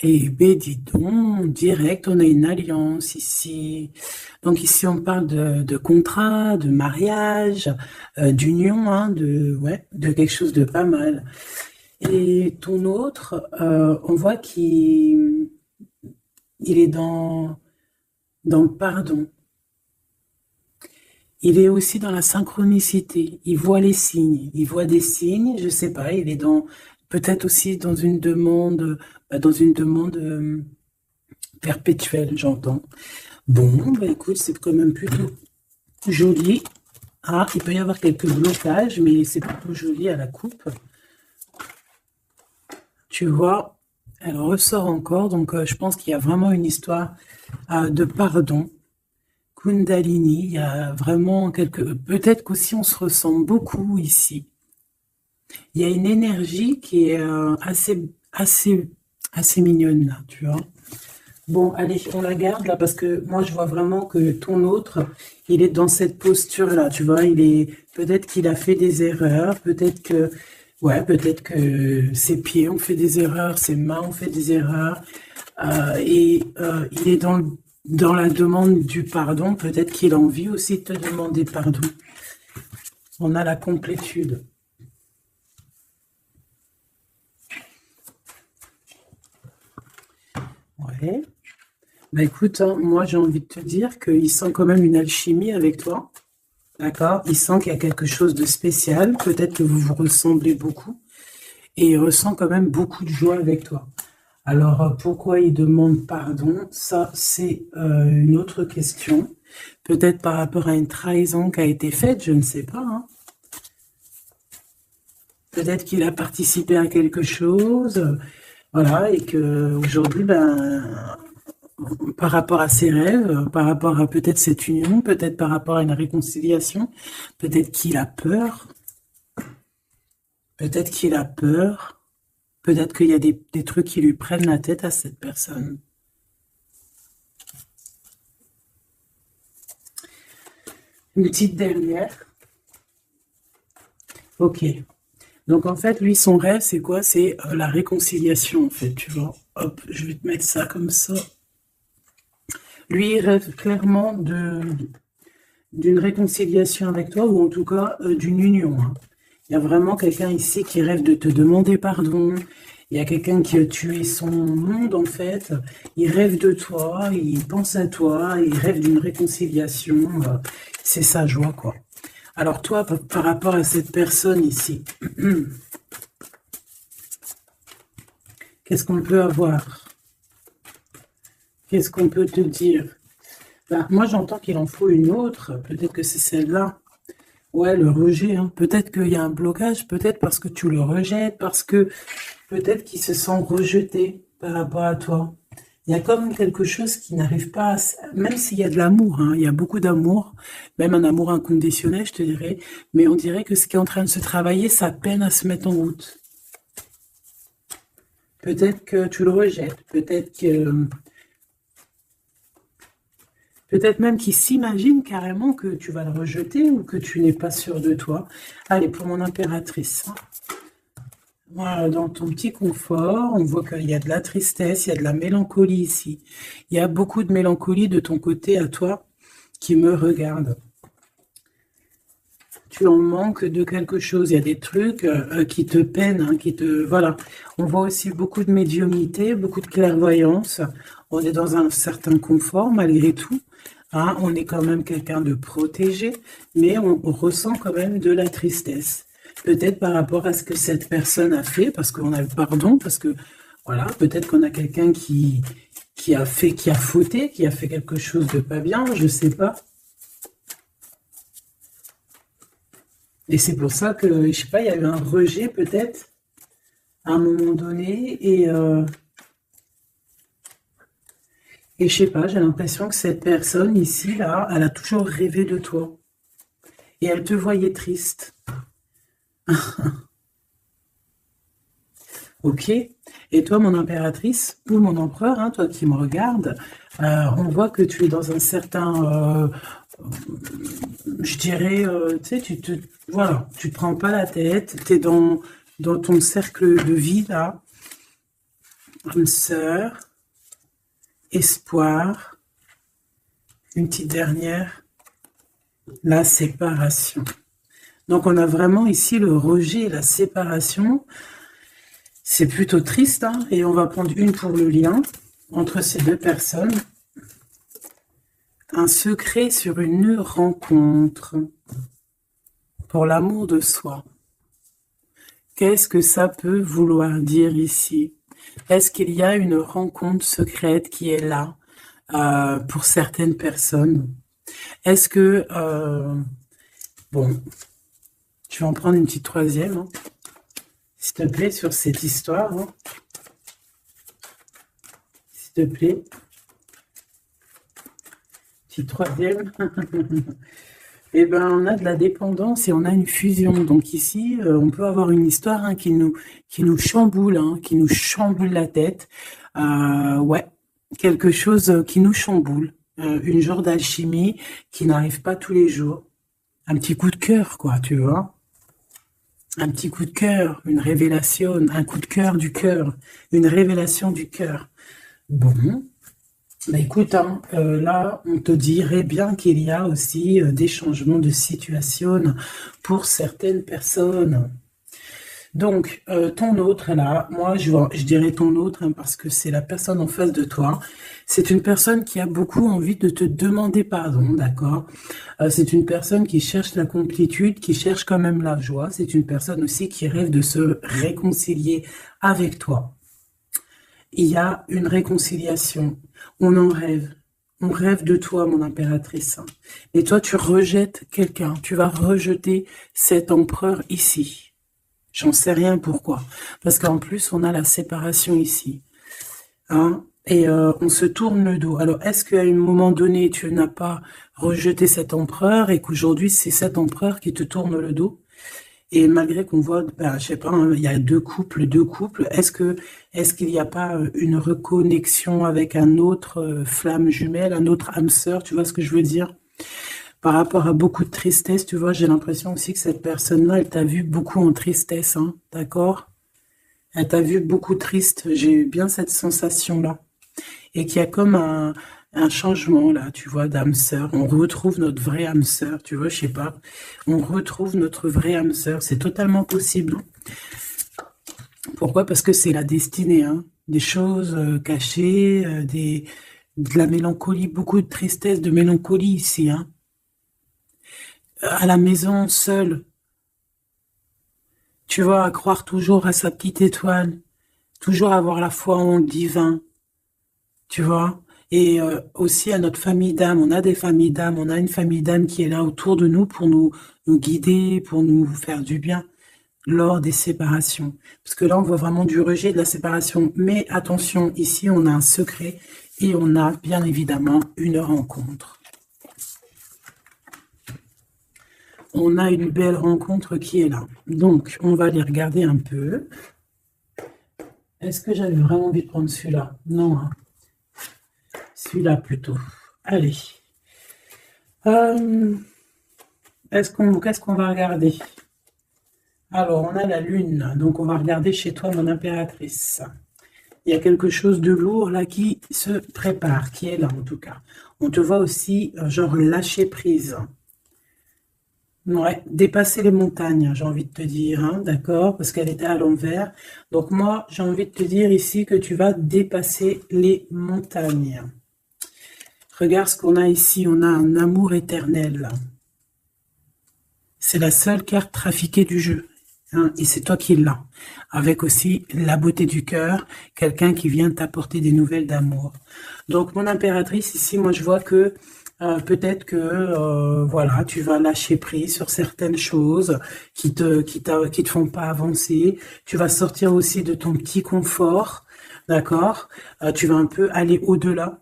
Eh ben, dis donc, direct, on a une alliance ici. Donc ici, on parle de contrat, de mariage, d'union, hein, ouais, de quelque chose de pas mal. Et ton autre, on voit qu'il est dans le pardon. Il est aussi dans la synchronicité. Il voit les signes. Il voit des signes, je sais pas, il est peut-être aussi dans une demande perpétuelle, j'entends. Bon, bah écoute, c'est quand même plutôt joli. Ah, il peut y avoir quelques blocages, mais c'est plutôt joli à la coupe. Tu vois, elle ressort encore, donc je pense qu'il y a vraiment une histoire de pardon. Kundalini, il y a vraiment peut-être qu'aussi on se ressemble beaucoup ici. Il y a une énergie qui est assez mignonne là, tu vois. Bon, allez, on la garde là parce que moi je vois vraiment que ton autre, il est dans cette posture-là, tu vois. Peut-être qu'il a fait des erreurs, peut-être que ses pieds ont fait des erreurs, ses mains ont fait des erreurs, il est dans la demande du pardon. Peut-être qu'il a envie aussi de te demander pardon. On a la complétude. Ouais. Bah écoute, hein, moi j'ai envie de te dire qu'il sent quand même une alchimie avec toi. D'accord? Il sent qu'il y a quelque chose de spécial. Peut-être que vous vous ressemblez beaucoup. Et il ressent quand même beaucoup de joie avec toi. Alors, pourquoi il demande pardon? Ça, c'est une autre question. Peut-être par rapport à une trahison qui a été faite, je ne sais pas, hein. Peut-être qu'il a participé à quelque chose, voilà, et que aujourd'hui, ben, par rapport à ses rêves, par rapport à peut-être cette union, peut-être par rapport à une réconciliation, peut-être qu'il a peur, peut-être qu'il a peur, peut-être qu'il y a des trucs qui lui prennent la tête à cette personne. Une petite dernière. Ok. Donc en fait, lui, son rêve, c'est quoi? C'est la réconciliation, en fait, tu vois. Hop, je vais te mettre ça comme ça. Lui, il rêve clairement d'une réconciliation avec toi, ou en tout cas d'une union, hein. Il y a vraiment quelqu'un ici qui rêve de te demander pardon. Il y a quelqu'un qui a tué son monde, en fait. Il rêve de toi, il pense à toi, il rêve d'une réconciliation. C'est sa joie, quoi. Alors toi, par rapport à cette personne ici, qu'est-ce qu'on peut avoir? Qu'est-ce qu'on peut te dire? Ben, moi, j'entends qu'il en faut une autre. Peut-être que c'est celle-là. Ouais, le rejet, hein. Peut-être qu'il y a un blocage, peut-être parce que tu le rejettes, parce que peut-être qu'il se sent rejeté par rapport à toi. Il y a comme quelque chose qui n'arrive pas même s'il y a de l'amour, hein, il y a beaucoup d'amour, même un amour inconditionnel, je te dirais, mais on dirait que ce qui est en train de se travailler, ça peine à se mettre en route. Peut-être que tu le rejettes, peut-être même qu'il s'imagine carrément que tu vas le rejeter ou que tu n'es pas sûr de toi. Allez, pour mon impératrice. Voilà, dans ton petit confort, on voit qu'il y a de la tristesse, il y a de la mélancolie ici. Il y a beaucoup de mélancolie de ton côté à toi qui me regarde. Tu en manques de quelque chose. Il y a des trucs qui te peinent, hein, voilà. On voit aussi beaucoup de médiumnité, beaucoup de clairvoyance. On est dans un certain confort malgré tout, hein. On est quand même quelqu'un de protégé, mais on ressent quand même de la tristesse. Peut-être par rapport à ce que cette personne a fait, parce qu'on a le pardon, parce que voilà, peut-être qu'on a quelqu'un qui a fauté, qui a fait quelque chose de pas bien, je sais pas. Et c'est pour ça que, je sais pas, il y a eu un rejet peut-être à un moment donné, et je sais pas, j'ai l'impression que cette personne ici, là, elle a toujours rêvé de toi. Et elle te voyait triste. Ok. Et toi, mon impératrice, ou mon empereur, hein, toi qui me regardes, on voit que tu es dans un certain, je dirais, tu sais, voilà, tu te prends pas la tête, tu es dans ton cercle de vie, là, âme sœur, espoir, une petite dernière, la séparation. Donc on a vraiment ici le rejet et la séparation. C'est plutôt triste, hein, et on va prendre une pour le lien entre ces deux personnes. Un secret sur une rencontre pour l'amour de soi. Qu'est-ce que ça peut vouloir dire ici? Est-ce qu'il y a une rencontre secrète qui est là pour certaines personnes? Est-ce que... bon, je vais en prendre une petite troisième, hein, s'il te plaît, sur cette histoire. Hein. S'il te plaît. Petite troisième. Eh ben, on a de la dépendance et on a une fusion. Donc ici, on peut avoir une histoire hein, qui nous chamboule, hein, qui nous chamboule la tête. Ouais, quelque chose qui nous chamboule. Une genre d'alchimie qui n'arrive pas tous les jours. Un petit coup de cœur, quoi, tu vois. Un petit coup de cœur, une révélation, un coup de cœur du cœur, une révélation du cœur. Bon. Bah écoute, hein, là, on te dirait bien qu'il y a aussi des changements de situation pour certaines personnes. Donc, ton autre, là, moi, je dirais ton autre, hein, parce que c'est la personne en face de toi. C'est une personne qui a beaucoup envie de te demander pardon, d'accord? C'est une personne qui cherche la complétude, qui cherche quand même la joie. C'est une personne aussi qui rêve de se réconcilier avec toi. Il y a une réconciliation. On en rêve. On rêve de toi, mon impératrice. Et toi, tu rejettes quelqu'un. Tu vas rejeter cet empereur ici. J'en sais rien pourquoi. Parce qu'en plus, on a la séparation ici. Hein? Et on se tourne le dos. Alors, est-ce qu'à un moment donné, tu n'as pas rejeté cet empereur et qu'aujourd'hui, c'est cet empereur qui te tourne le dos? Et malgré qu'on voit, ben, je sais pas, hein, il y a deux couples, est-ce qu'il n'y a pas une reconnexion avec un autre flamme jumelle, un autre âme sœur, tu vois ce que je veux dire? Par rapport à beaucoup de tristesse, tu vois, j'ai l'impression aussi que cette personne-là, elle t'a vu beaucoup en tristesse, hein, d'accord? Elle t'a vu beaucoup triste, j'ai eu bien cette sensation-là. Et qu'il y a comme un changement là, tu vois, d'âme sœur. On retrouve notre vraie âme sœur, tu vois, je sais pas. On retrouve notre vraie âme sœur, c'est totalement possible. Pourquoi? Parce que c'est la destinée, hein. Des choses cachées, de la mélancolie, beaucoup de tristesse, de mélancolie ici, hein. À la maison, seule, tu vois, à croire toujours à sa petite étoile, toujours avoir la foi en le divin, tu vois. Et aussi à notre famille d'âme, on a des familles d'âme, on a une famille d'âme qui est là autour de nous pour nous guider, pour nous faire du bien lors des séparations. Parce que là, on voit vraiment du rejet de la séparation. Mais attention, ici, on a un secret et on a bien évidemment une rencontre. On a une belle rencontre qui est là. Donc, on va aller regarder un peu. Est-ce que j'avais vraiment envie de prendre celui-là? Non, hein. Celui-là plutôt. Allez. Qu'est-ce qu'on va regarder? Alors, on a la lune. Donc, on va regarder chez toi, mon impératrice. Il y a quelque chose de lourd là qui se prépare, qui est là en tout cas. On te voit aussi, genre, lâcher prise. Ouais, dépasser les montagnes, j'ai envie de te dire, hein, d'accord, parce qu'elle était à l'envers. Donc moi, j'ai envie de te dire ici que tu vas dépasser les montagnes. Regarde ce qu'on a ici, on a un amour éternel. C'est la seule carte trafiquée du jeu, hein, et c'est toi qui l'as. Avec aussi la beauté du cœur, quelqu'un qui vient t'apporter des nouvelles d'amour. Donc mon impératrice, ici, moi je vois que peut-être que voilà, tu vas lâcher prise sur certaines choses qui te font pas avancer. Tu vas sortir aussi de ton petit confort, d'accord? Tu vas un peu aller au-delà.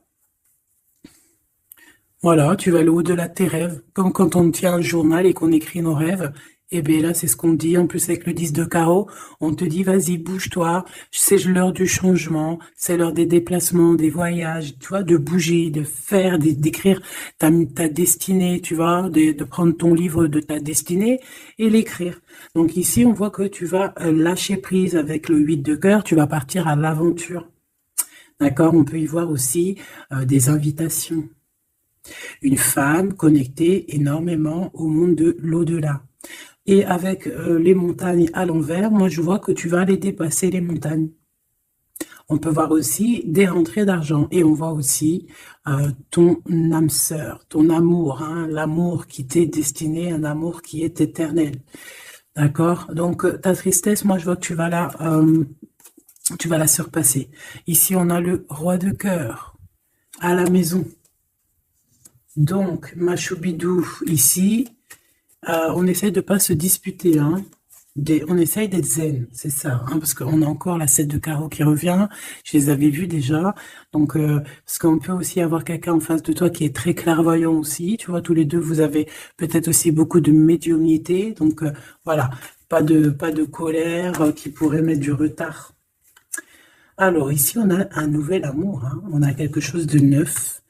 Voilà, tu vas aller au-delà de tes rêves. Comme quand on tient un journal et qu'on écrit nos rêves. Et bien là, c'est ce qu'on dit. En plus, avec le 10 de carreau, on te dit, vas-y, bouge-toi. C'est l'heure du changement. C'est l'heure des déplacements, des voyages, tu vois, de bouger, de faire, d'écrire ta destinée, tu vois, de prendre ton livre de ta destinée et l'écrire. Donc ici, on voit que tu vas lâcher prise avec le 8 de cœur. Tu vas partir à l'aventure. D'accord? On peut y voir aussi des invitations. Une femme connectée énormément au monde de l'au-delà. Et avec les montagnes à l'envers, moi je vois que tu vas aller dépasser les montagnes. On peut voir aussi des rentrées d'argent et on voit aussi ton âme sœur, ton amour, hein, l'amour qui t'est destiné, un amour qui est éternel. D'accord? Donc ta tristesse, moi je vois que tu vas la surpasser. Ici on a le roi de cœur à la maison. Donc ma choubidou ici, on essaie de pas se disputer, hein. On essaye d'être zen, c'est ça, hein, parce qu'on a encore la 7 de carreau qui revient, je les avais vus déjà, donc parce qu'on peut aussi avoir quelqu'un en face de toi qui est très clairvoyant aussi, tu vois, tous les deux, vous avez peut-être aussi beaucoup de médiumnité, donc voilà, pas de colère qui pourrait mettre du retard. Alors ici, on a un nouvel amour, hein, on a quelque chose de neuf,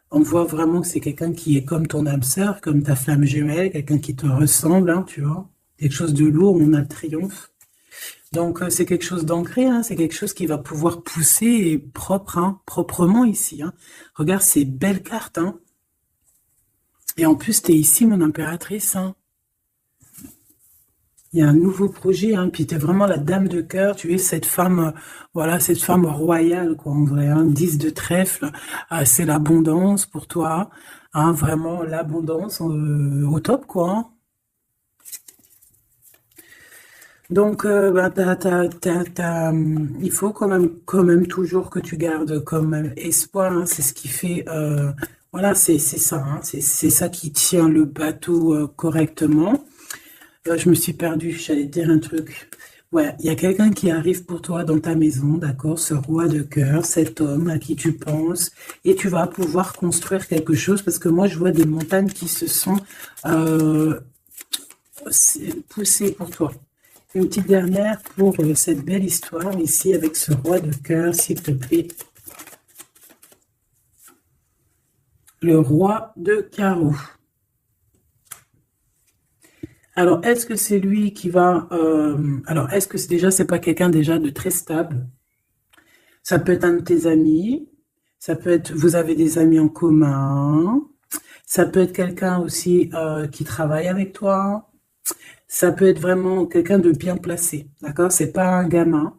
on voit vraiment que c'est quelqu'un qui est comme ton âme sœur, comme ta flamme jumelle, quelqu'un qui te ressemble, hein, tu vois. Quelque chose de lourd, on a le triomphe. Donc, c'est quelque chose d'ancré, hein, c'est quelque chose qui va pouvoir pousser et propre, hein, proprement ici. Hein. Regarde ces belles cartes. Hein. Et en plus, tu es ici, mon impératrice. Hein. Il y a un nouveau projet, hein, puis tu es vraiment la dame de cœur, tu es cette femme, voilà, cette femme royale, quoi, en vrai. Hein, 10 de trèfle, c'est l'abondance pour toi. Hein, vraiment l'abondance au top, quoi. Hein. Donc, il faut quand même toujours que tu gardes comme même espoir. Hein, c'est ce qui fait, voilà, c'est ça. Hein, c'est ça qui tient le bateau correctement. Je me suis perdue. J'allais te dire un truc. Ouais, il y a quelqu'un qui arrive pour toi dans ta maison, d'accord? Ce roi de cœur, cet homme à qui tu penses, et tu vas pouvoir construire quelque chose parce que moi, je vois des montagnes qui se sont poussées pour toi. Une petite dernière pour cette belle histoire ici avec ce roi de cœur, s'il te plaît. Le roi de carreau. Alors, est-ce que c'est lui qui va... alors, est-ce que c'est pas quelqu'un déjà de très stable? Ça peut être un de tes amis. Ça peut être... Vous avez des amis en commun. Ça peut être quelqu'un aussi qui travaille avec toi. Ça peut être vraiment quelqu'un de bien placé, d'accord? C'est pas un gamin.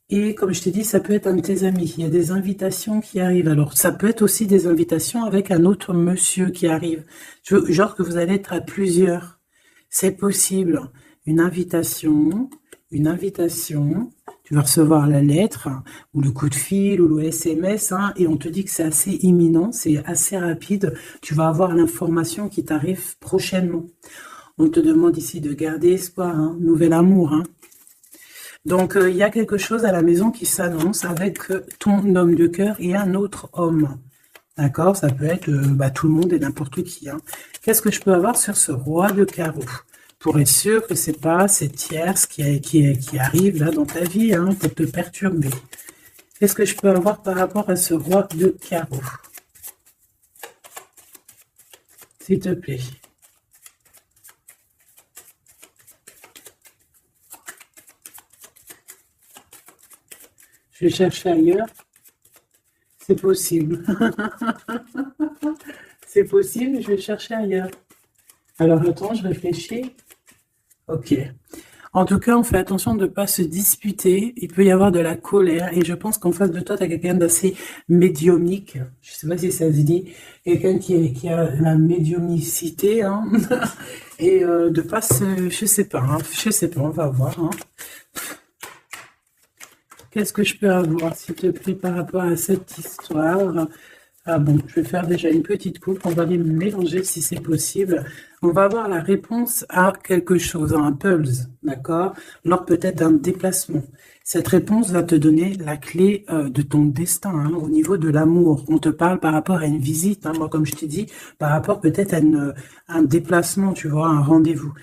Et comme je t'ai dit, ça peut être un de tes amis. Il y a des invitations qui arrivent. Alors, ça peut être aussi des invitations avec un autre monsieur qui arrive. Genre que vous allez être à plusieurs. C'est possible. Une invitation. Tu vas recevoir la lettre, ou le coup de fil, ou le SMS, hein, et on te dit que c'est assez imminent, c'est assez rapide. Tu vas avoir l'information qui t'arrive prochainement. On te demande ici de garder espoir, hein, nouvel amour. Hein. Donc, il y a quelque chose à la maison qui s'annonce avec ton homme de cœur et un autre homme. D'accord? Ça peut être tout le monde et n'importe qui. Hein. Qu'est-ce que je peux avoir sur ce roi de carreau? Pour être sûr que c'est pas cette tierce qui arrive là dans ta vie, hein, pour te perturber. Qu'est-ce que je peux avoir par rapport à ce roi de carreau? S'il te plaît. Je vais chercher ailleurs. C'est possible. C'est possible, je vais chercher ailleurs. Alors, attends, je réfléchis. Ok. En tout cas, on fait attention de ne pas se disputer. Il peut y avoir de la colère. Et je pense qu'en face de toi, tu as quelqu'un d'assez médiumnique. Je ne sais pas si ça se dit. Quelqu'un qui a la médiumnicité. Hein. Et de pas se... Je sais pas. Hein. Je sais pas, on va voir. Hein. Qu'est-ce que je peux avoir, s'il te plaît, par rapport à cette histoire? Ah bon, je vais faire déjà une petite coupe. On va les mélanger si c'est possible. On va avoir la réponse à quelque chose, à un pulse, d'accord? Lors peut-être d'un déplacement. Cette réponse va te donner la clé de ton destin, hein, au niveau de l'amour. On te parle par rapport à une visite, hein, moi comme je t'ai dit, par rapport peut-être à un déplacement, tu vois, un rendez-vous.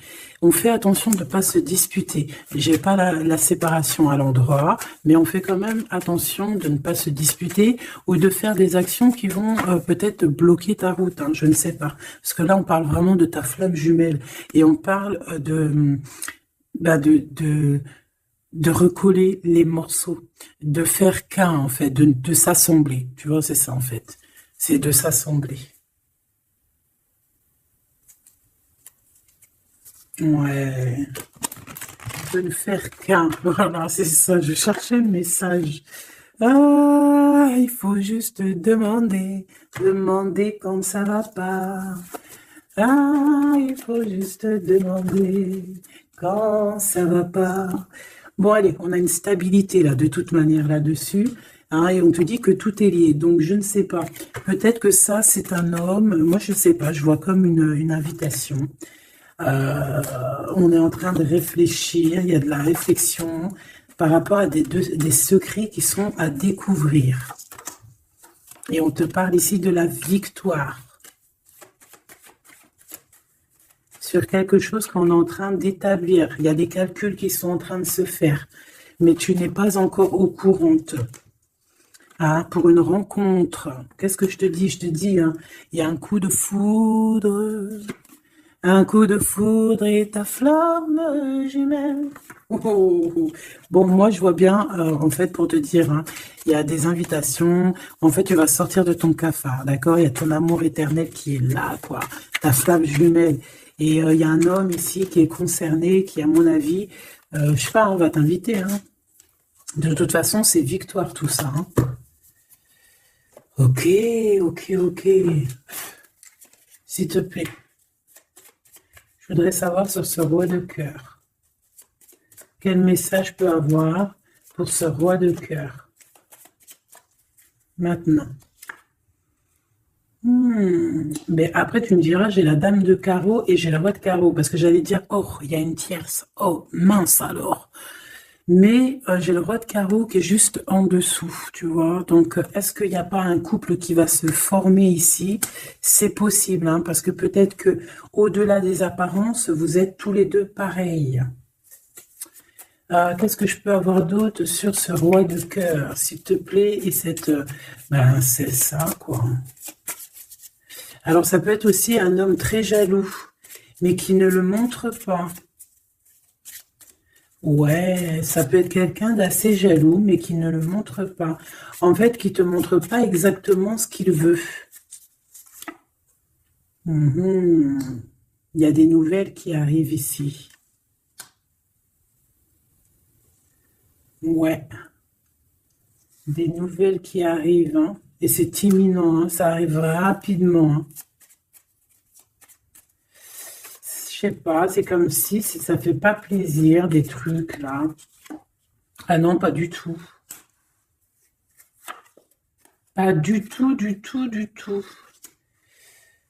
On fait attention de ne pas se disputer. J'ai pas la séparation à l'endroit, mais on fait quand même attention de ne pas se disputer ou de faire des actions qui vont peut-être bloquer ta route, hein, je ne sais pas. Parce que là, on parle vraiment de ta flamme jumelle et on parle de recoller les morceaux, de faire qu'un, en fait, de s'assembler. Tu vois, c'est ça, en fait. C'est de s'assembler. Ouais, de ne faire qu'un. Voilà, c'est ça. Je cherchais le message. Ah, il faut juste demander, demander quand ça va pas. Ah, il faut juste demander quand ça va pas. Bon, allez, on a une stabilité là, de toute manière là-dessus. Hein, et on te dit que tout est lié. Donc, je ne sais pas. Peut-être que ça, c'est un homme. Moi, je ne sais pas. Je vois comme une invitation. On est en train de réfléchir. Il y a de la réflexion par rapport à des secrets qui sont à découvrir. Et on te parle ici de la victoire sur quelque chose qu'on est en train d'établir. Il y a des calculs qui sont en train de se faire, mais tu n'es pas encore au courant. Ah, pour une rencontre, qu'est-ce que je te dis? Je te dis, hein, il y a un coup de foudre. Un coup de foudre et ta flamme jumelle. Oh, oh, oh. Bon, moi, je vois bien, en fait, pour te dire, hein, il y a des invitations. En fait, tu vas sortir de ton cafard, d'accord? Il y a ton amour éternel qui est là, quoi. Ta flamme jumelle. Et il y a un homme ici qui est concerné, qui, à mon avis, je sais pas, on va t'inviter, hein. De toute façon, c'est victoire, tout ça, hein. Ok, ok, ok. S'il te plaît. Je voudrais savoir sur ce roi de cœur. Quel message je peux avoir pour ce roi de cœur? Maintenant. Mais après, tu me diras, j'ai la dame de carreau et j'ai la roi de carreau. Parce que j'allais dire, oh, il y a une tierce. Oh, mince alors. Mais j'ai le roi de carreau qui est juste en dessous, tu vois. Donc, est-ce qu'il n'y a pas un couple qui va se former ici? C'est possible, hein, parce que peut-être que au-delà des apparences, vous êtes tous les deux pareils. Qu'est-ce que je peux avoir d'autre sur ce roi de cœur, s'il te plaît? Et cette... ben, c'est ça, quoi. Alors, ça peut être aussi un homme très jaloux, mais qui ne le montre pas. Ouais, ça peut être quelqu'un d'assez jaloux, mais qui ne le montre pas. En fait, qui te montre pas exactement ce qu'il veut. Mhm. Il y a des nouvelles qui arrivent ici. Ouais, des nouvelles qui arrivent, hein. Et c'est imminent, hein. Ça arrive rapidement, hein. Je sais pas, c'est comme si ça fait pas plaisir, des trucs, là. Ah non, pas du tout. Pas du tout, du tout, du tout.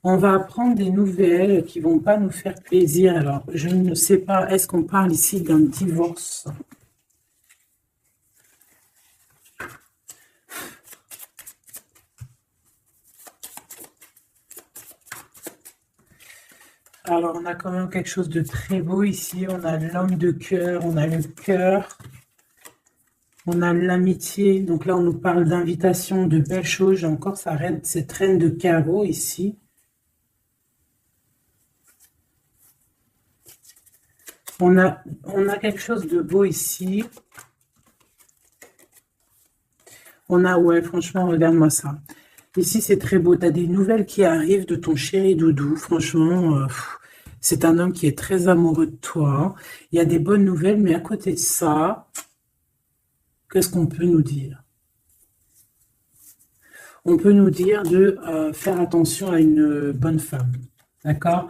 On va apprendre des nouvelles qui vont pas nous faire plaisir. Alors, je ne sais pas, est-ce qu'on parle ici d'un divorce? Alors, on a quand même quelque chose de très beau ici. On a l'homme de cœur, on a le cœur, on a l'amitié. Donc là, on nous parle d'invitation, de belles choses. J'ai encore cette reine de carreau ici. On a quelque chose de beau ici. On a, ouais, franchement, regarde-moi ça. Ici, c'est très beau. Tu as des nouvelles qui arrivent de ton chéri doudou. Franchement, c'est un homme qui est très amoureux de toi. Il y a des bonnes nouvelles, mais à côté de ça, qu'est-ce qu'on peut nous dire? On peut nous dire de faire attention à une bonne femme. D'accord?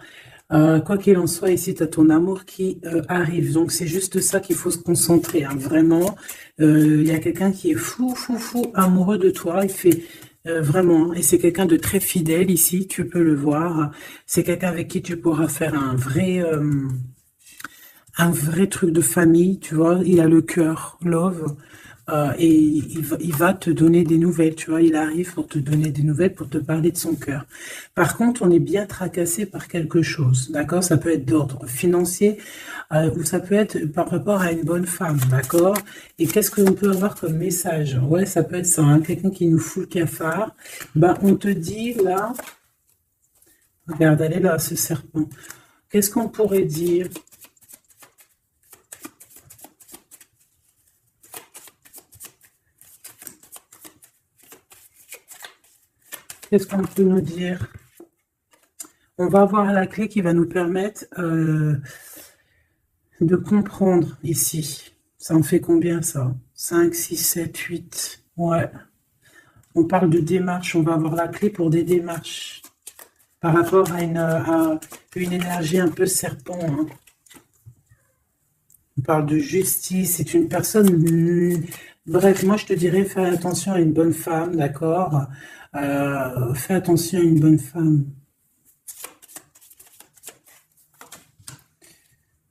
Quoi qu'il en soit, ici, tu as ton amour qui arrive. Donc, c'est juste ça qu'il faut se concentrer, hein. Vraiment, il y a quelqu'un qui est fou, fou, fou, amoureux de toi. Il fait vraiment, et c'est quelqu'un de très fidèle ici, tu peux le voir. C'est quelqu'un avec qui tu pourras faire un vrai truc de famille, tu vois. Il a le cœur, love. Et il va te donner des nouvelles, tu vois, il arrive pour te donner des nouvelles, pour te parler de son cœur. Par contre, on est bien tracassé par quelque chose, d'accord? Ça peut être d'ordre financier, ou ça peut être par rapport à une bonne femme, d'accord? Et qu'est-ce qu'on peut avoir comme message? Ouais, ça peut être ça, hein, quelqu'un qui nous fout le cafard. Ben, on te dit, là, regarde, elle est là, ce serpent. Qu'est-ce qu'on pourrait dire? Qu'est-ce qu'on peut nous dire? On va avoir la clé qui va nous permettre de comprendre ici. Ça en fait combien ça? 5, 6, 7, 8. Ouais. On parle de démarche. On va avoir la clé pour des démarches. Par rapport à une énergie un peu serpent. Hein. On parle de justice. C'est une personne... Bref, moi je te dirais, fais attention à une bonne femme, d'accord? Fais attention à une bonne femme.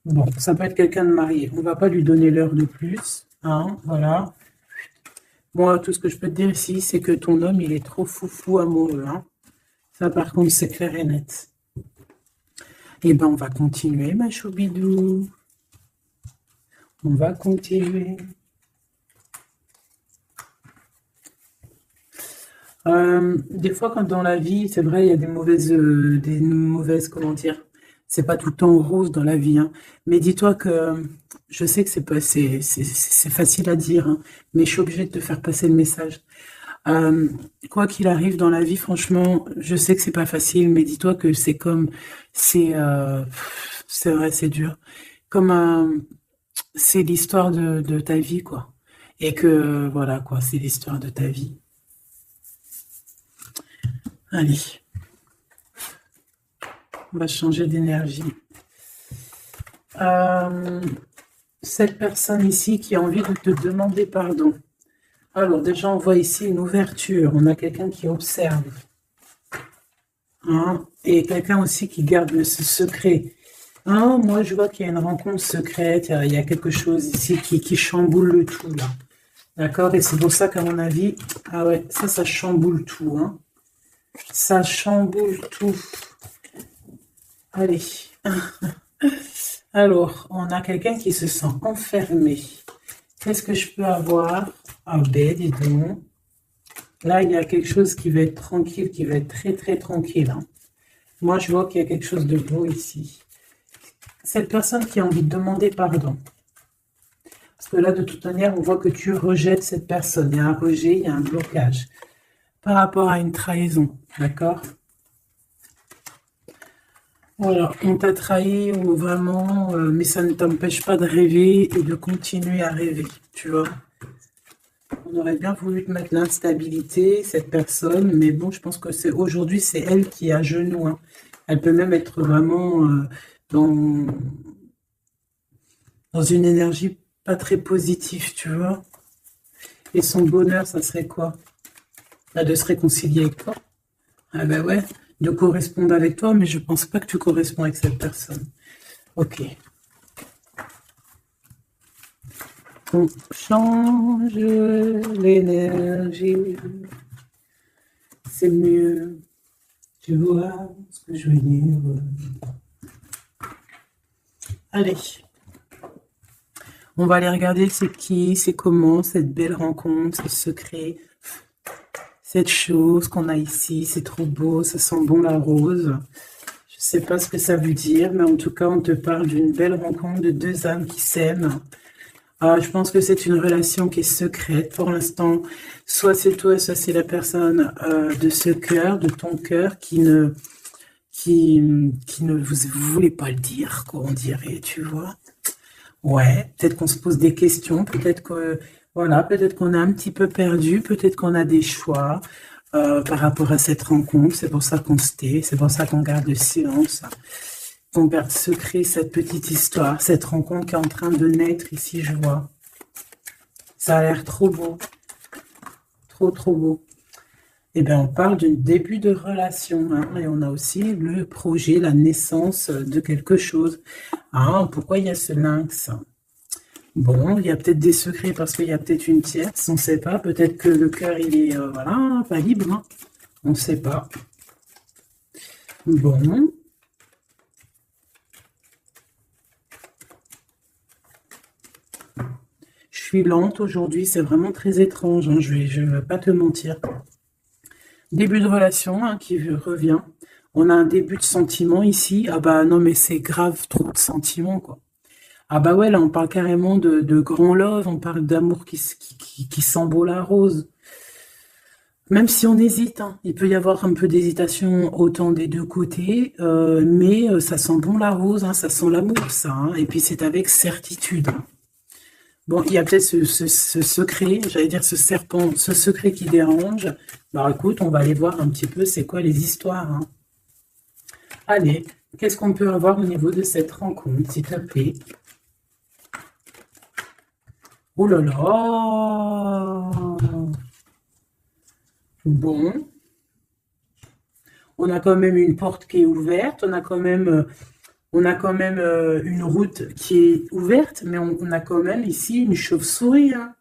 Bon, ça peut être quelqu'un de marié. On ne va pas lui donner l'heure de plus. Hein, voilà. Moi, tout ce que je peux te dire ici, c'est que ton homme, il est trop foufou amoureux. Hein. Ça, par contre, c'est clair et net. Eh ben, on va continuer, ma choubidou. On va continuer. Des fois, quand dans la vie, c'est vrai, il y a des mauvaises, comment dire, c'est pas tout le temps rose dans la vie, hein. Mais dis-toi que je sais que c'est facile à dire, hein, mais je suis obligée de te faire passer le message. Euh, Quoi qu'il arrive dans la vie, franchement, je sais que c'est pas facile, mais dis-toi que c'est vrai, c'est dur. Comme c'est l'histoire de ta vie, quoi. Et que voilà, quoi, c'est l'histoire de ta vie. Allez, on va changer d'énergie. Cette personne ici qui a envie de te demander pardon. Alors déjà, on voit ici une ouverture. On a quelqu'un qui observe. Hein, et quelqu'un aussi qui garde ce secret. Hein, moi, je vois qu'il y a une rencontre secrète. Il y a quelque chose ici qui chamboule le tout, là. D'accord? Et c'est pour ça qu'à mon avis, ah ouais, ça chamboule tout, hein. Ça chamboule tout. Allez. Alors, on a quelqu'un qui se sent enfermé. Qu'est-ce que je peux avoir? Ah ben, dis donc. Là, il y a quelque chose qui va être tranquille, qui va être très, très tranquille. Hein. Moi, je vois qu'il y a quelque chose de beau ici. Cette personne qui a envie de demander pardon. Parce que là, de toute manière, on voit que tu rejettes cette personne. Il y a un rejet, il y a un blocage. Par rapport à une trahison, d'accord? Voilà, on t'a trahi ou vraiment, mais ça ne t'empêche pas de rêver et de continuer à rêver, tu vois. On aurait bien voulu te mettre l'instabilité, cette personne, mais bon, je pense que aujourd'hui, c'est elle qui est à genoux. Hein. Elle peut même être vraiment dans, dans une énergie pas très positive, tu vois. Et son bonheur, ça serait quoi? Là, de se réconcilier avec toi. Ah ben ouais, de correspondre avec toi, mais je pense pas que tu corresponds avec cette personne. Ok. On change l'énergie. C'est mieux. Tu vois ce que je veux dire. Allez. On va aller regarder c'est qui, c'est comment, cette belle rencontre, ce secret. Cette chose qu'on a ici, c'est trop beau, ça sent bon la rose. Je ne sais pas ce que ça veut dire, mais en tout cas, on te parle d'une belle rencontre de deux âmes qui s'aiment. Je pense que c'est une relation qui est secrète pour l'instant. Soit c'est toi, soit c'est la personne de ce cœur, de ton cœur, qui ne vous voulez pas le dire, quoi, on dirait, tu vois. Ouais, peut-être qu'on se pose des questions, peut-être que voilà, peut-être qu'on a un petit peu perdu, peut-être qu'on a des choix par rapport à cette rencontre. C'est pour ça qu'on se tait, c'est pour ça qu'on garde le silence, qu'on garde secret cette petite histoire, cette rencontre qui est en train de naître ici, je vois. Ça a l'air trop beau, trop trop beau. Eh bien, on parle d'un début de relation, hein, et on a aussi le projet, la naissance de quelque chose. Ah, pourquoi il y a ce lynx? Bon, il y a peut-être des secrets parce qu'il y a peut-être une tierce, on ne sait pas. Peut-être que le cœur, il est, voilà, pas libre, hein. On ne sait pas. Bon. Je suis lente aujourd'hui, c'est vraiment très étrange, hein, je vais pas te mentir. Début de relation hein, qui revient. On a un début de sentiment ici. Ah bah non, mais c'est grave, trop de sentiments, quoi. Ah bah ouais, là, on parle carrément de grand love, on parle d'amour qui sent beau la rose. Même si on hésite, hein, il peut y avoir un peu d'hésitation autant des deux côtés, mais ça sent bon la rose, hein, ça sent l'amour, ça. Hein, et puis c'est avec certitude. Bon, il y a peut-être ce secret, j'allais dire ce serpent, ce secret qui dérange. Bah écoute, on va aller voir un petit peu c'est quoi les histoires. Hein. Allez, qu'est-ce qu'on peut avoir au niveau de cette rencontre, s'il te plaît? Oh là là! Bon, on a quand même une porte qui est ouverte, on a quand même une route qui est ouverte, mais on a quand même ici une chauve-souris. Hein.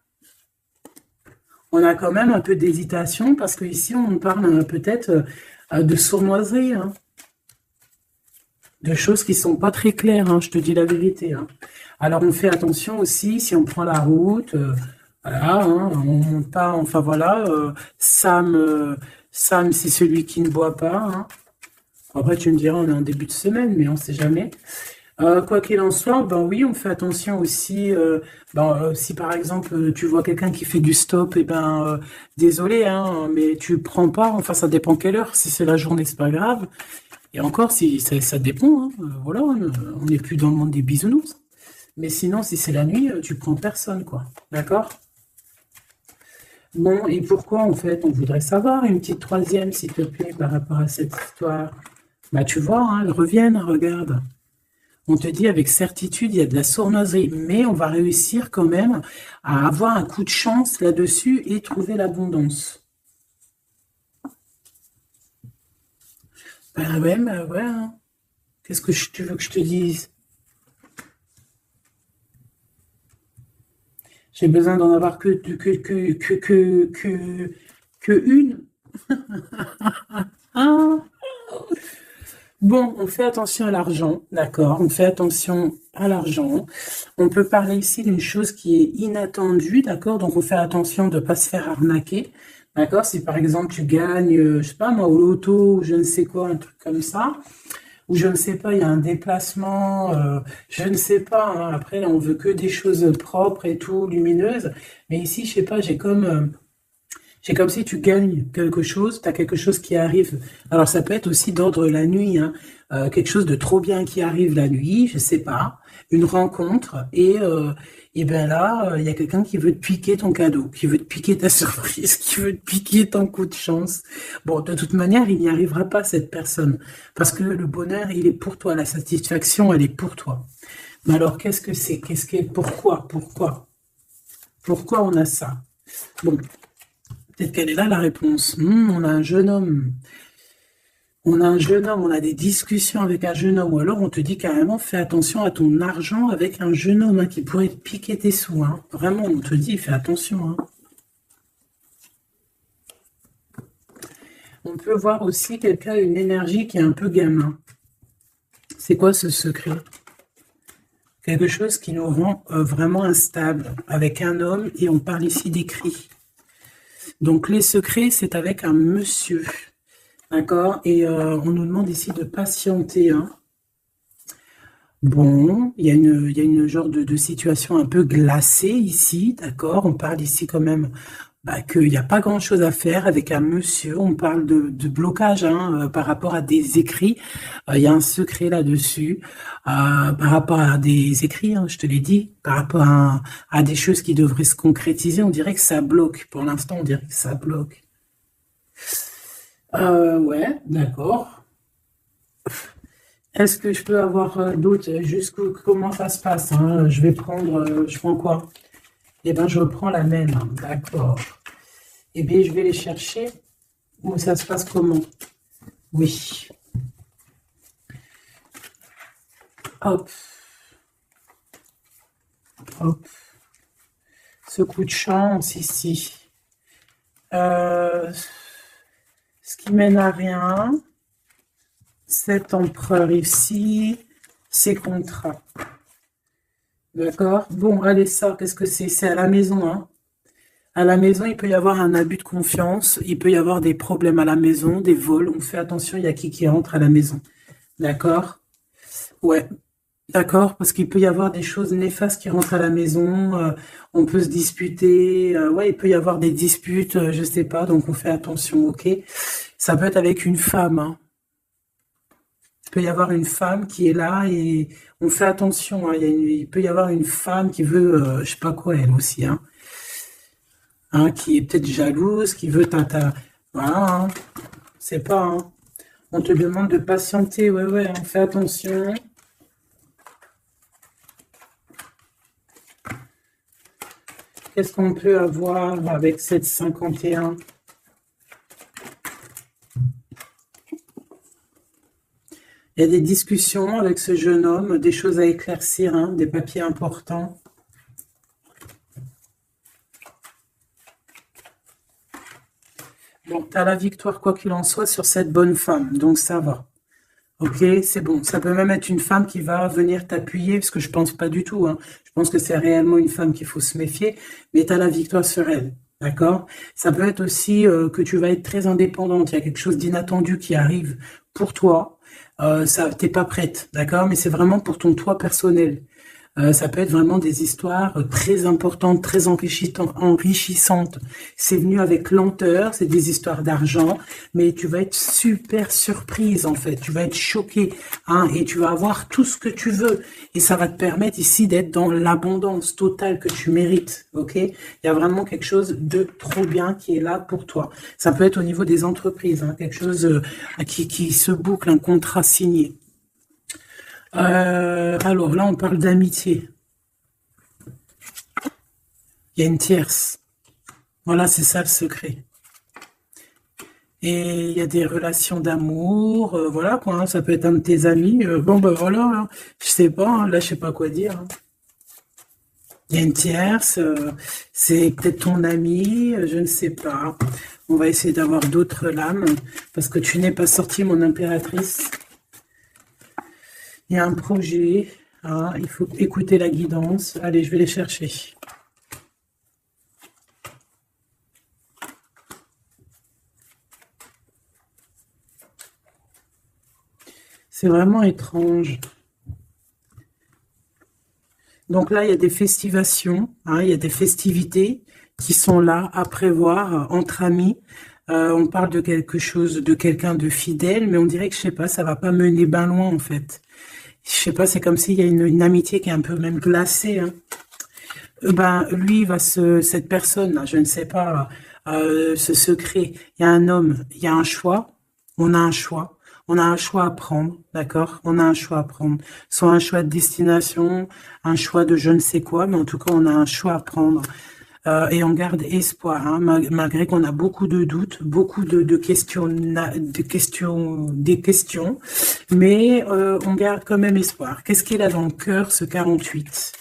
On a quand même un peu d'hésitation parce qu'ici on parle peut-être de sournoiserie, hein, de choses qui sont pas très claires, hein, je te dis la vérité. Hein. Alors on fait attention aussi si on prend la route, voilà, hein, on monte pas, enfin voilà, Sam c'est celui qui ne boit pas. Hein. Après tu me diras on est en début de semaine, mais on sait jamais. Quoi qu'il en soit, ben oui, on fait attention aussi. Si par exemple tu vois quelqu'un qui fait du stop, et ben désolé, hein, mais tu prends pas. Enfin, ça dépend quelle heure. Si c'est la journée, c'est pas grave. Et encore, si ça dépend. Hein, voilà, on n'est plus dans le monde des bisounours. Mais sinon, si c'est la nuit, tu prends personne, quoi. D'accord? Bon, et pourquoi en fait, on voudrait savoir une petite troisième, s'il te plaît, par rapport à cette histoire. Bah tu vois, hein, elles reviennent, regarde. On te dit avec certitude, il y a de la sournoiserie, mais on va réussir quand même à avoir un coup de chance là-dessus et trouver l'abondance. Ben ouais, ben ouais. Hein. Qu'est-ce que tu veux que je te dise? J'ai besoin d'en avoir que une. Ah. Bon, on fait attention à l'argent, d'accord? On fait attention à l'argent. On peut parler ici d'une chose qui est inattendue, d'accord? Donc, on fait attention de ne pas se faire arnaquer, d'accord? Si par exemple tu gagnes, je sais pas moi, au loto, ou je ne sais quoi, un truc comme ça, ou je ne sais pas, il y a un déplacement, je ne sais pas. Hein, après, on veut que des choses propres et tout, lumineuses. Mais ici, je sais pas, c'est comme si tu gagnes quelque chose, tu as quelque chose qui arrive. Alors ça peut être aussi d'ordre la nuit, hein, quelque chose de trop bien qui arrive la nuit, je sais pas, une rencontre, et ben là, il y a quelqu'un qui veut te piquer ton cadeau, qui veut te piquer ta surprise, qui veut te piquer ton coup de chance. Bon, de toute manière, il n'y arrivera pas cette personne, parce que le bonheur, il est pour toi, la satisfaction, elle est pour toi. Mais alors, qu'est-ce que c'est? Pourquoi on a ça? Bon, peut-être qu'elle est là la réponse. On a un jeune homme. On a un jeune homme, on a des discussions avec un jeune homme. Ou alors on te dit carrément, fais attention à ton argent avec un jeune homme hein, qui pourrait te piquer tes sous. Hein. Vraiment, on te dit, fais attention. Hein. On peut voir aussi quelqu'un a une énergie qui est un peu gamin. C'est quoi ce secret? Quelque chose qui nous rend vraiment instable avec un homme et on parle ici d'écrit. Donc les secrets, c'est avec un monsieur. D'accord? Et on nous demande ici de patienter. Hein. Bon, il y a une genre de situation un peu glacée ici. D'accord? On parle ici quand même qu'il n'y a pas grand-chose à faire avec un monsieur. On parle de blocage hein, par rapport à des écrits. Il y a un secret là-dessus. Par rapport à des écrits, hein, je te l'ai dit, par rapport à des choses qui devraient se concrétiser, on dirait que ça bloque. Pour l'instant, on dirait que ça bloque. Ouais, d'accord. Est-ce que je peux avoir d'autres jusqu'où comment ça se passe hein je prends quoi? Eh ben, je reprends la même. Hein, d'accord. Eh bien, je vais les chercher. Où ça se passe comment? Oui. Hop, hop. Ce coup de chance ici. Ce qui mène à rien. Cet empereur ici. Ces contrats. D'accord? Bon, allez, ça, qu'est-ce que c'est? C'est à la maison, hein. À la maison, il peut y avoir un abus de confiance. Il peut y avoir des problèmes à la maison, des vols. On fait attention, il y a qui entre à la maison. D'accord? Ouais. D'accord, parce qu'il peut y avoir des choses néfastes qui rentrent à la maison, on peut se disputer, ouais, il peut y avoir des disputes, je sais pas, donc on fait attention, ok? Ça peut être avec une femme, hein. Il peut y avoir une femme qui est là et on fait attention, hein. Il peut y avoir une femme qui veut, je sais pas quoi, elle aussi, hein, qui est peut-être jalouse, qui veut voilà, hein, c'est pas, hein. On te demande de patienter, ouais, ouais, on fait attention. Qu'est-ce qu'on peut avoir avec cette 51? Il y a des discussions avec ce jeune homme, des choses à éclaircir, hein, des papiers importants. Bon, tu as la victoire, quoi qu'il en soit, sur cette bonne femme, donc ça va. Ok, c'est bon. Ça peut même être une femme qui va venir t'appuyer, parce que je pense pas du tout, hein. Je pense que c'est réellement une femme qu'il faut se méfier, mais tu as la victoire sur elle. D'accord? Ça peut être aussi que tu vas être très indépendante. Il y a quelque chose d'inattendu qui arrive pour toi. Ça, t'es pas prête, d'accord? Mais c'est vraiment pour ton toi personnel. Ça peut être vraiment des histoires très importantes, très enrichissantes. C'est venu avec lenteur, c'est des histoires d'argent, mais tu vas être super surprise en fait. Tu vas être choquée, hein, et tu vas avoir tout ce que tu veux. Et ça va te permettre ici d'être dans l'abondance totale que tu mérites. Ok? Il y a vraiment quelque chose de trop bien qui est là pour toi. Ça peut être au niveau des entreprises, hein, quelque chose qui se boucle, un contrat signé. Alors là, on parle d'amitié. Il y a une tierce. Voilà, c'est ça le secret. Et il y a des relations d'amour, voilà quoi, hein, ça peut être un de tes amis. Bon, ben voilà, hein, je sais pas, hein, là, je sais pas quoi dire, hein. Il y a une tierce, c'est peut-être ton ami, je ne sais pas. On va essayer d'avoir d'autres lames, parce que tu n'es pas sortie, mon impératrice. Il y a un projet, hein, il faut écouter la guidance. Allez, je vais les chercher. C'est vraiment étrange. Donc là, il y a des festivations, hein, il y a des festivités qui sont là à prévoir entre amis. On parle de quelque chose, de quelqu'un de fidèle, mais on dirait que, je sais pas, ça va pas mener ben loin, en fait. Je sais pas, c'est comme s'il y a une amitié qui est un peu même glacée, hein. Ben, lui, cette personne, là, je ne sais pas, ce secret, il y a un homme, il y a un choix, on a un choix, on a un choix à prendre, d'accord? On a un choix à prendre, soit un choix de destination, un choix de je ne sais quoi, mais en tout cas, on a un choix à prendre. Et on garde espoir, hein, malgré qu'on a beaucoup de doutes, beaucoup de questions, des questions, mais on garde quand même espoir. Qu'est-ce qu'il a dans le cœur, ce 48?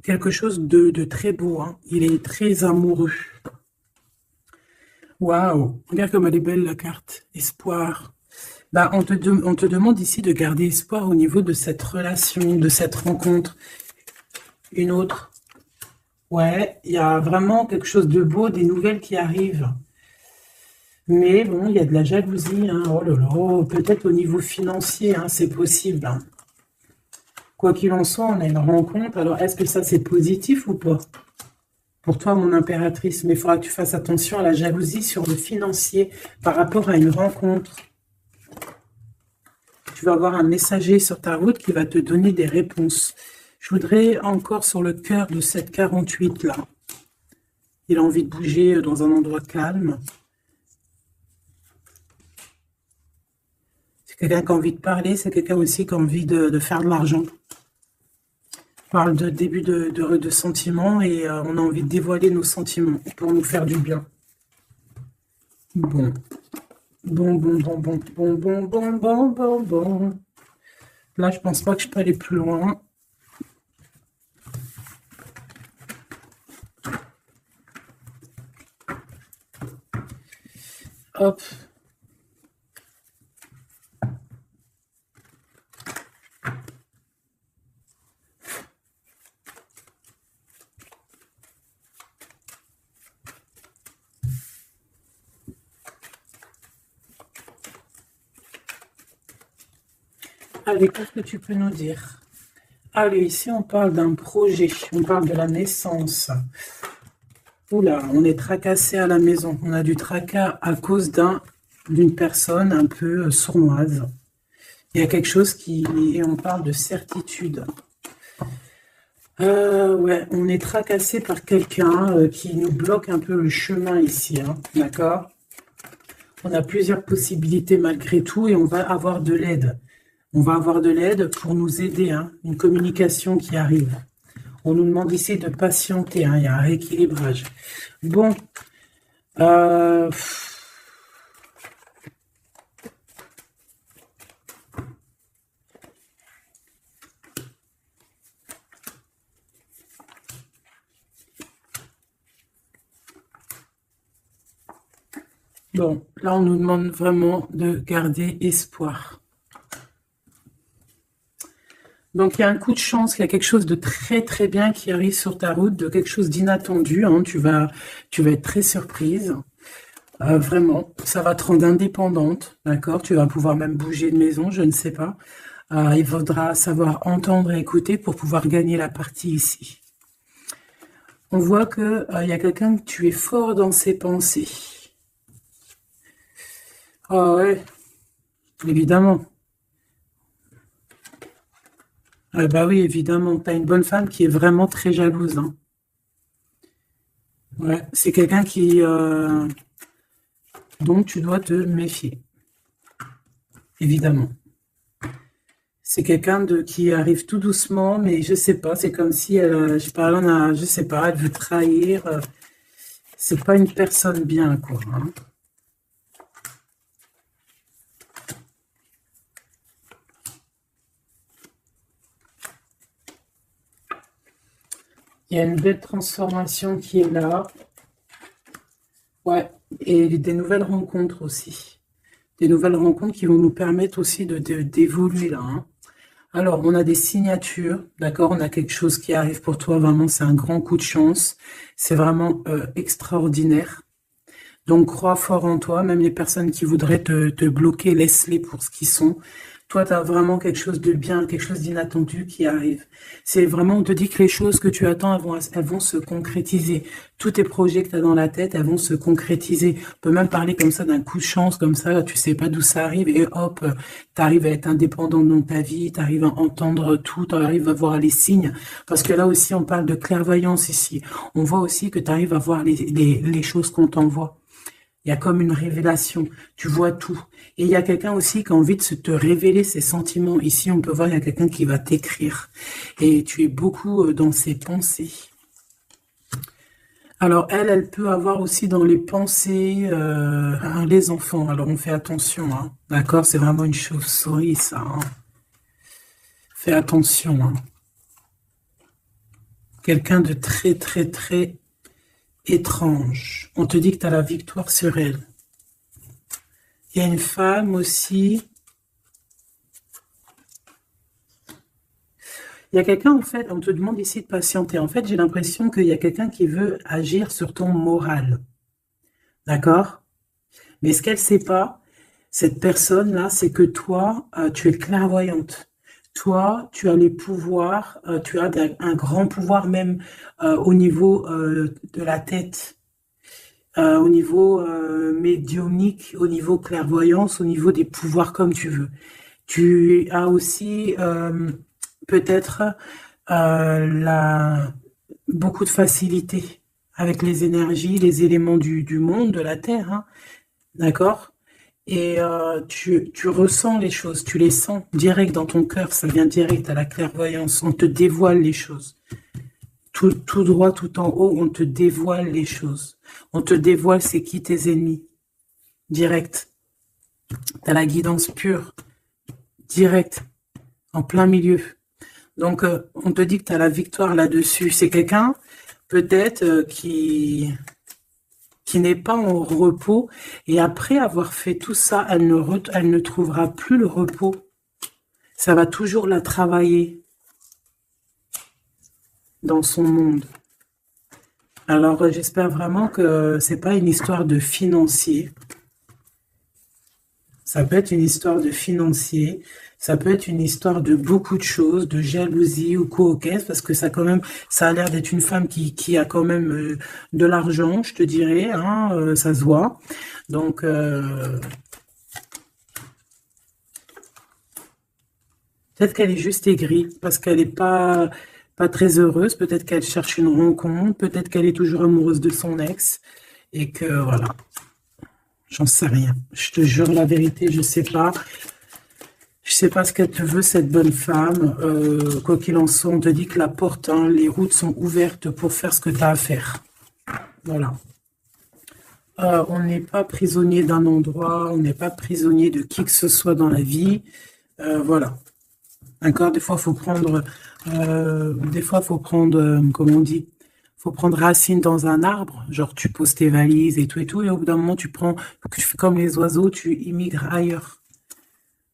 Quelque chose de très beau, hein. Il est très amoureux. Waouh! Regarde comme elle est belle, la carte. Espoir. Bah, on te demande ici de garder espoir au niveau de cette relation, de cette rencontre. Une autre. Ouais, il y a vraiment quelque chose de beau, des nouvelles qui arrivent. Mais bon, il y a de la jalousie, hein. Oh là là, peut-être au niveau financier, hein, c'est possible, hein. Quoi qu'il en soit, on a une rencontre. Alors, est-ce que ça, c'est positif ou pas? Pour toi, mon impératrice, mais il faudra que tu fasses attention à la jalousie sur le financier par rapport à une rencontre. Tu vas avoir un messager sur ta route qui va te donner des réponses. Je voudrais encore sur le cœur de cette 48 là. Il a envie de bouger dans un endroit calme. C'est quelqu'un qui a envie de parler, c'est quelqu'un aussi qui a envie de faire de l'argent. On parle de début de sentiments et on a envie de dévoiler nos sentiments pour nous faire du bien. Bon. Bon, bon, bon, bon, bon, bon, bon, bon, bon, bon. Là, je pense pas que je peux aller plus loin. Hop. Allez, qu'est-ce que tu peux nous dire? Allez, ici, on parle d'un projet. On parle de la naissance. Oula, on est tracassé à la maison. On a du tracas à cause d'une personne un peu sournoise. Il y a quelque chose qui... Et on parle de certitude. Ouais, on est tracassé par quelqu'un qui nous bloque un peu le chemin ici. Hein, d'accord? On a plusieurs possibilités malgré tout et on va avoir de l'aide. On va avoir de l'aide pour nous aider. Hein, une communication qui arrive. On nous demande ici de patienter. Hein, il y a un rééquilibrage. Bon. Bon, là, on nous demande vraiment de garder espoir. Donc, il y a un coup de chance, il y a quelque chose de très, très bien qui arrive sur ta route, de quelque chose d'inattendu. Hein, tu vas être très surprise. Vraiment, ça va te rendre indépendante, d'accord? Tu vas pouvoir même bouger de maison, je ne sais pas. Il faudra savoir entendre et écouter pour pouvoir gagner la partie ici. On voit que y a quelqu'un que tu es fort dans ses pensées. Ah ouais, évidemment. Ah bah oui, évidemment. Tu as une bonne femme qui est vraiment très jalouse. Hein. Ouais, c'est quelqu'un qui dont tu dois te méfier. Évidemment. C'est quelqu'un qui arrive tout doucement, mais je sais pas, c'est comme si elle, je sais pas, elle veut trahir. C'est pas une personne bien, quoi. Hein. Il y a une belle transformation qui est là. Ouais, et des nouvelles rencontres aussi. Des nouvelles rencontres qui vont nous permettre aussi d'évoluer là. Hein. Alors, on a des signatures, d'accord? On a quelque chose qui arrive pour toi, vraiment, c'est un grand coup de chance. C'est vraiment extraordinaire. Donc, crois fort en toi, même les personnes qui voudraient te bloquer, laisse-les pour ce qu'ils sont. Toi, tu as vraiment quelque chose de bien, quelque chose d'inattendu qui arrive. C'est vraiment, on te dit que les choses que tu attends, elles vont se concrétiser. Tous tes projets que tu as dans la tête, elles vont se concrétiser. On peut même parler comme ça d'un coup de chance, comme ça, tu sais pas d'où ça arrive, et hop, tu arrives à être indépendant dans ta vie, tu arrives à entendre tout, tu arrives à voir les signes. Parce que là aussi, on parle de clairvoyance ici. On voit aussi que tu arrives à voir les choses qu'on t'envoie. Il y a comme une révélation, tu vois tout. Et il y a quelqu'un aussi qui a envie de te révéler ses sentiments. Ici, on peut voir, il y a quelqu'un qui va t'écrire. Et tu es beaucoup dans ses pensées. Alors, elle peut avoir aussi dans les pensées les enfants. Alors, on fait attention, hein. D'accord? C'est vraiment une chauve-souris, ça. Hein. Fais attention. Hein. Quelqu'un de très, très, très étrange. On te dit que tu as la victoire sur elle. Il y a une femme aussi. Il y a quelqu'un, en fait, on te demande ici de patienter. En fait, j'ai l'impression qu'il y a quelqu'un qui veut agir sur ton moral. D'accord? Mais ce qu'elle ne sait pas, cette personne-là, c'est que toi, tu es clairvoyante. Toi, tu as les pouvoirs, tu as un grand pouvoir même au niveau de la tête. Au niveau médiumnique, au niveau clairvoyance, au niveau des pouvoirs comme tu veux. Tu as aussi peut-être beaucoup de facilité avec les énergies, les éléments du monde, de la Terre, hein, d'accord? Et tu ressens les choses, tu les sens direct dans ton cœur, ça vient direct à la clairvoyance, on te dévoile les choses. Tout droit, tout en haut, on te dévoile les choses. On te dévoile c'est qui tes ennemis. Direct. Tu as la guidance pure. Direct. En plein milieu. Donc, on te dit que tu as la victoire là-dessus. C'est quelqu'un, peut-être, qui n'est pas en repos. Et après avoir fait tout ça, elle ne trouvera plus le repos. Ça va toujours la travailler dans son monde. Alors, j'espère vraiment que c'est pas une histoire de financier. Ça peut être une histoire de financier, ça peut être une histoire de beaucoup de choses, de jalousie ou quoi, ok, parce que ça quand même, ça a l'air d'être une femme qui a quand même de l'argent, je te dirais, hein, ça se voit. Donc, peut-être qu'elle est juste aigrie, parce qu'elle n'est pas très heureuse, peut-être qu'elle cherche une rencontre, peut-être qu'elle est toujours amoureuse de son ex, et que voilà, j'en sais rien. Je te jure la vérité, je sais pas. Je sais pas ce qu'elle te veut, cette bonne femme. Quoi qu'il en soit, on te dit que la porte, hein, les routes sont ouvertes pour faire ce que tu as à faire. Voilà. On n'est pas prisonnier d'un endroit, on n'est pas prisonnier de qui que ce soit dans la vie. Voilà. D'accord? Des fois, faut prendre, comment on dit? Faut prendre racine dans un arbre. Genre, tu poses tes valises et tout, et au bout d'un moment, tu fais comme les oiseaux, tu immigres ailleurs.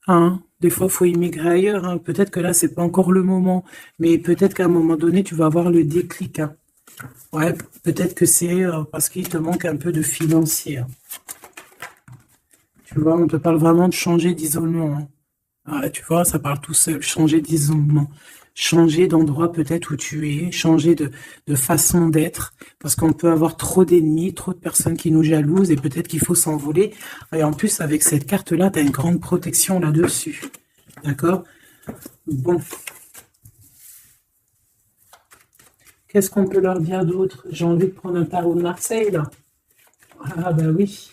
Hein? Des fois, faut immigrer ailleurs. Hein. Peut-être que là, c'est pas encore le moment, mais peut-être qu'à un moment donné, tu vas avoir le déclic. Hein. Ouais, peut-être que c'est parce qu'il te manque un peu de financier. Hein. Tu vois, on te parle vraiment de changer d'isolement. Hein. Ah, tu vois, ça parle tout seul. Changer d'isolement. Changer d'endroit peut-être où tu es. Changer de façon d'être. Parce qu'on peut avoir trop d'ennemis, trop de personnes qui nous jalousent et peut-être qu'il faut s'envoler. Et en plus, avec cette carte-là, tu as une grande protection là-dessus. D'accord? Bon. Qu'est-ce qu'on peut leur dire d'autre? J'ai envie de prendre un tarot de Marseille, là. Ah, ben oui.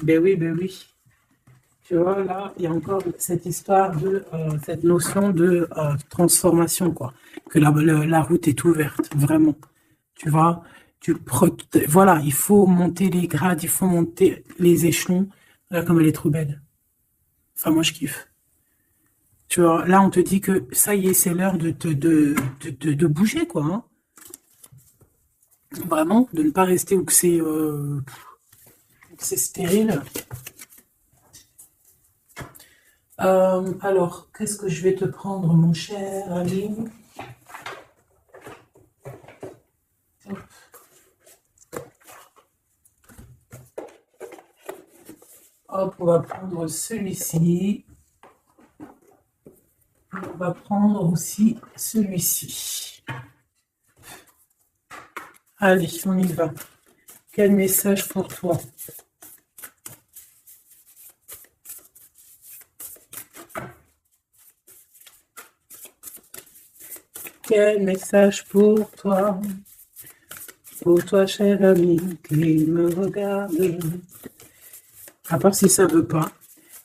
Ben oui, ben oui. Tu vois, là, il y a encore cette histoire de, cette notion de transformation, quoi. Que la route est ouverte, vraiment. Tu vois, voilà, il faut monter les grades, il faut monter les échelons. Là, comme elle est trop belle. Enfin, moi, je kiffe. Tu vois, là, on te dit que ça y est, c'est l'heure de bouger, quoi. Hein. Vraiment, de ne pas rester où que c'est stérile. Alors, qu'est-ce que je vais te prendre, mon cher ami? Hop, on va prendre celui-ci. On va prendre aussi celui-ci. Allez, on y va. Quel message pour toi? Quel message pour toi? Pour toi, cher ami, qui me regarde. À part si ça veut pas.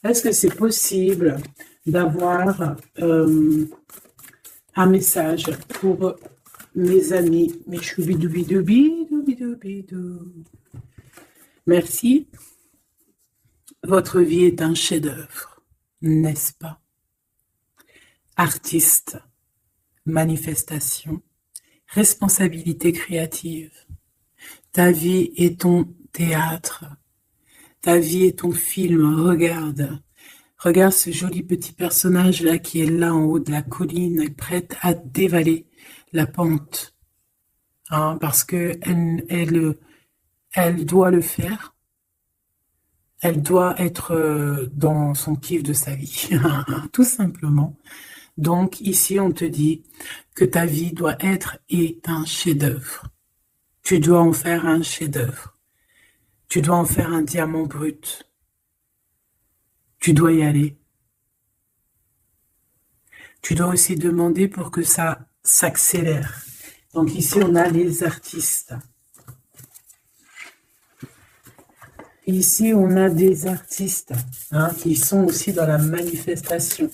Est-ce que c'est possible d'avoir un message pour mes amis, mes choubidoubidoubidoubidou. Merci. Votre vie est un chef-d'œuvre, n'est-ce pas? Artiste, manifestation, responsabilité créative. Ta vie est ton théâtre. Ta vie est ton film. Regarde. Regarde ce joli petit personnage-là qui est là en haut de la colline, prête à dévaler la pente. Hein, parce que elle doit le faire. Elle doit être dans son kiff de sa vie. Tout simplement. Donc ici, on te dit que ta vie doit être est un chef-d'œuvre. Tu dois en faire un chef-d'œuvre. Tu dois en faire un diamant brut. Tu dois y aller. Tu dois aussi demander pour que ça s'accélère. Donc ici, on a les artistes. Ici, on a des artistes hein, qui sont aussi dans la manifestation,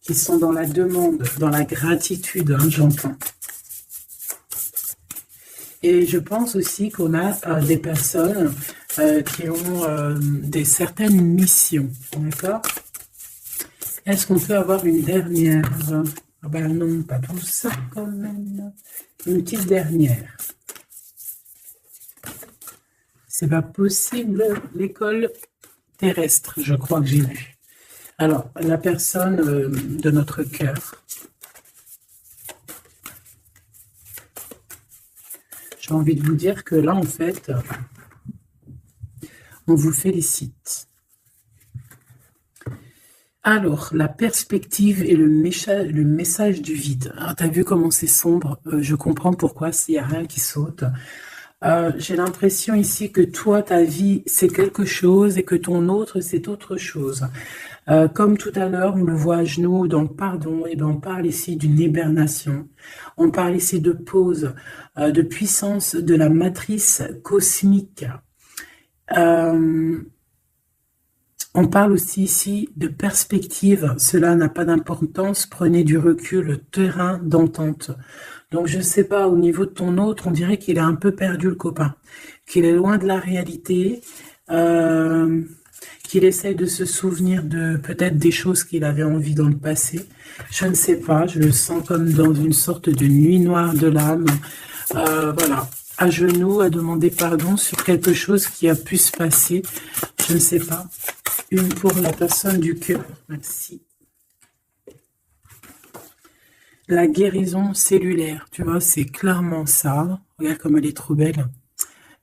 qui sont dans la demande, dans la gratitude, hein, j'entends. Et je pense aussi qu'on a des personnes qui ont certaines missions, d'accord? Est-ce qu'on peut avoir une dernière? Ah ben non, pas tout ça quand même. Une petite dernière. C'est pas possible. L'école terrestre, je crois que j'ai vu. Alors, la personne de notre cœur. J'ai envie de vous dire que là, en fait, on vous félicite. Alors, la perspective et le message du vide. Alors, t'as vu comment c'est sombre? Je comprends pourquoi s'il n'y a rien qui saute. J'ai l'impression ici que toi, ta vie, c'est quelque chose et que ton autre, c'est autre chose. Comme tout à l'heure, on le voit à genoux dans le pardon, et ben on parle ici d'une hibernation. On parle ici de pause, de puissance de la matrice cosmique. On parle aussi ici de perspective. Cela n'a pas d'importance. Prenez du recul, terrain d'entente. Donc, je ne sais pas, au niveau de ton autre, on dirait qu'il a un peu perdu le copain, qu'il est loin de la réalité, qu'il essaye de se souvenir de peut-être des choses qu'il avait envie dans le passé. Je ne sais pas, je le sens comme dans une sorte de nuit noire de l'âme. Voilà, à genoux, à demander pardon sur quelque chose qui a pu se passer. Je ne sais pas. Une pour la personne du cœur. Merci. La guérison cellulaire, tu vois, c'est clairement ça. Regarde comme elle est trop belle.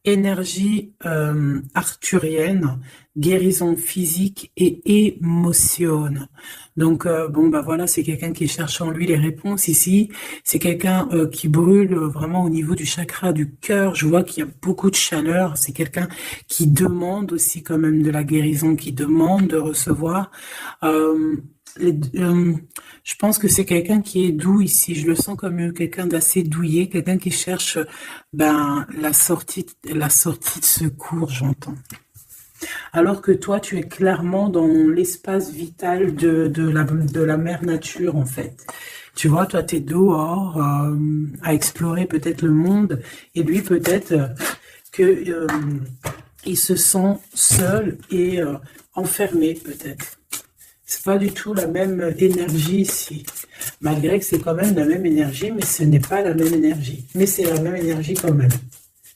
Énergie arthurienne, guérison physique et émotion. Donc, bon, bah voilà, c'est quelqu'un qui cherche en lui les réponses ici. C'est quelqu'un qui brûle vraiment au niveau du chakra du cœur. Je vois qu'il y a beaucoup de chaleur. C'est quelqu'un qui demande aussi quand même de la guérison, qui demande de recevoir. Je pense que c'est quelqu'un qui est doux ici. Je le sens comme quelqu'un d'assez douillet, quelqu'un qui cherche la sortie de secours, j'entends. Alors que toi, tu es clairement dans l'espace vital de la mère nature, en fait. Tu vois, toi, tu es dehors à explorer peut-être le monde, et lui, peut-être que il se sent seul et enfermé, peut-être. C'est pas du tout la même énergie ici. Malgré que c'est quand même la même énergie, mais ce n'est pas la même énergie. Mais c'est la même énergie quand même.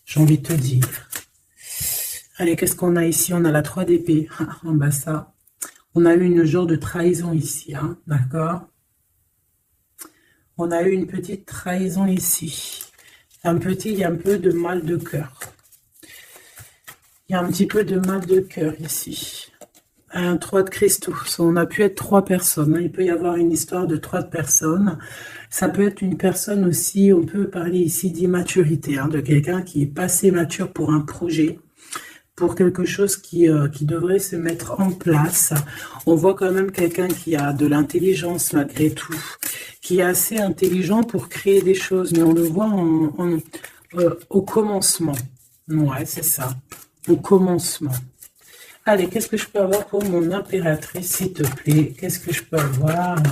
J'ai envie de te dire. Allez, qu'est-ce qu'on a ici? On a la 3 d'épée. En bas ça. On a eu une genre de trahison ici, hein, d'accord? On a eu une petite trahison ici. Il y a un peu de mal de cœur. Il y a un petit peu de mal de cœur ici. Un 3 de cristaux. On a pu être 3 personnes. Hein. Il peut y avoir une histoire de 3 personnes. Ça peut être une personne aussi, on peut parler ici d'immaturité, hein, de quelqu'un qui est pas assez mature pour un projet, pour quelque chose qui devrait se mettre en place. On voit quand même quelqu'un qui a de l'intelligence malgré tout, qui est assez intelligent pour créer des choses, mais on le voit au commencement. Ouais, c'est ça, au commencement. Allez, qu'est-ce que je peux avoir pour mon impératrice, s'il te plaît? Qu'est-ce que je peux avoir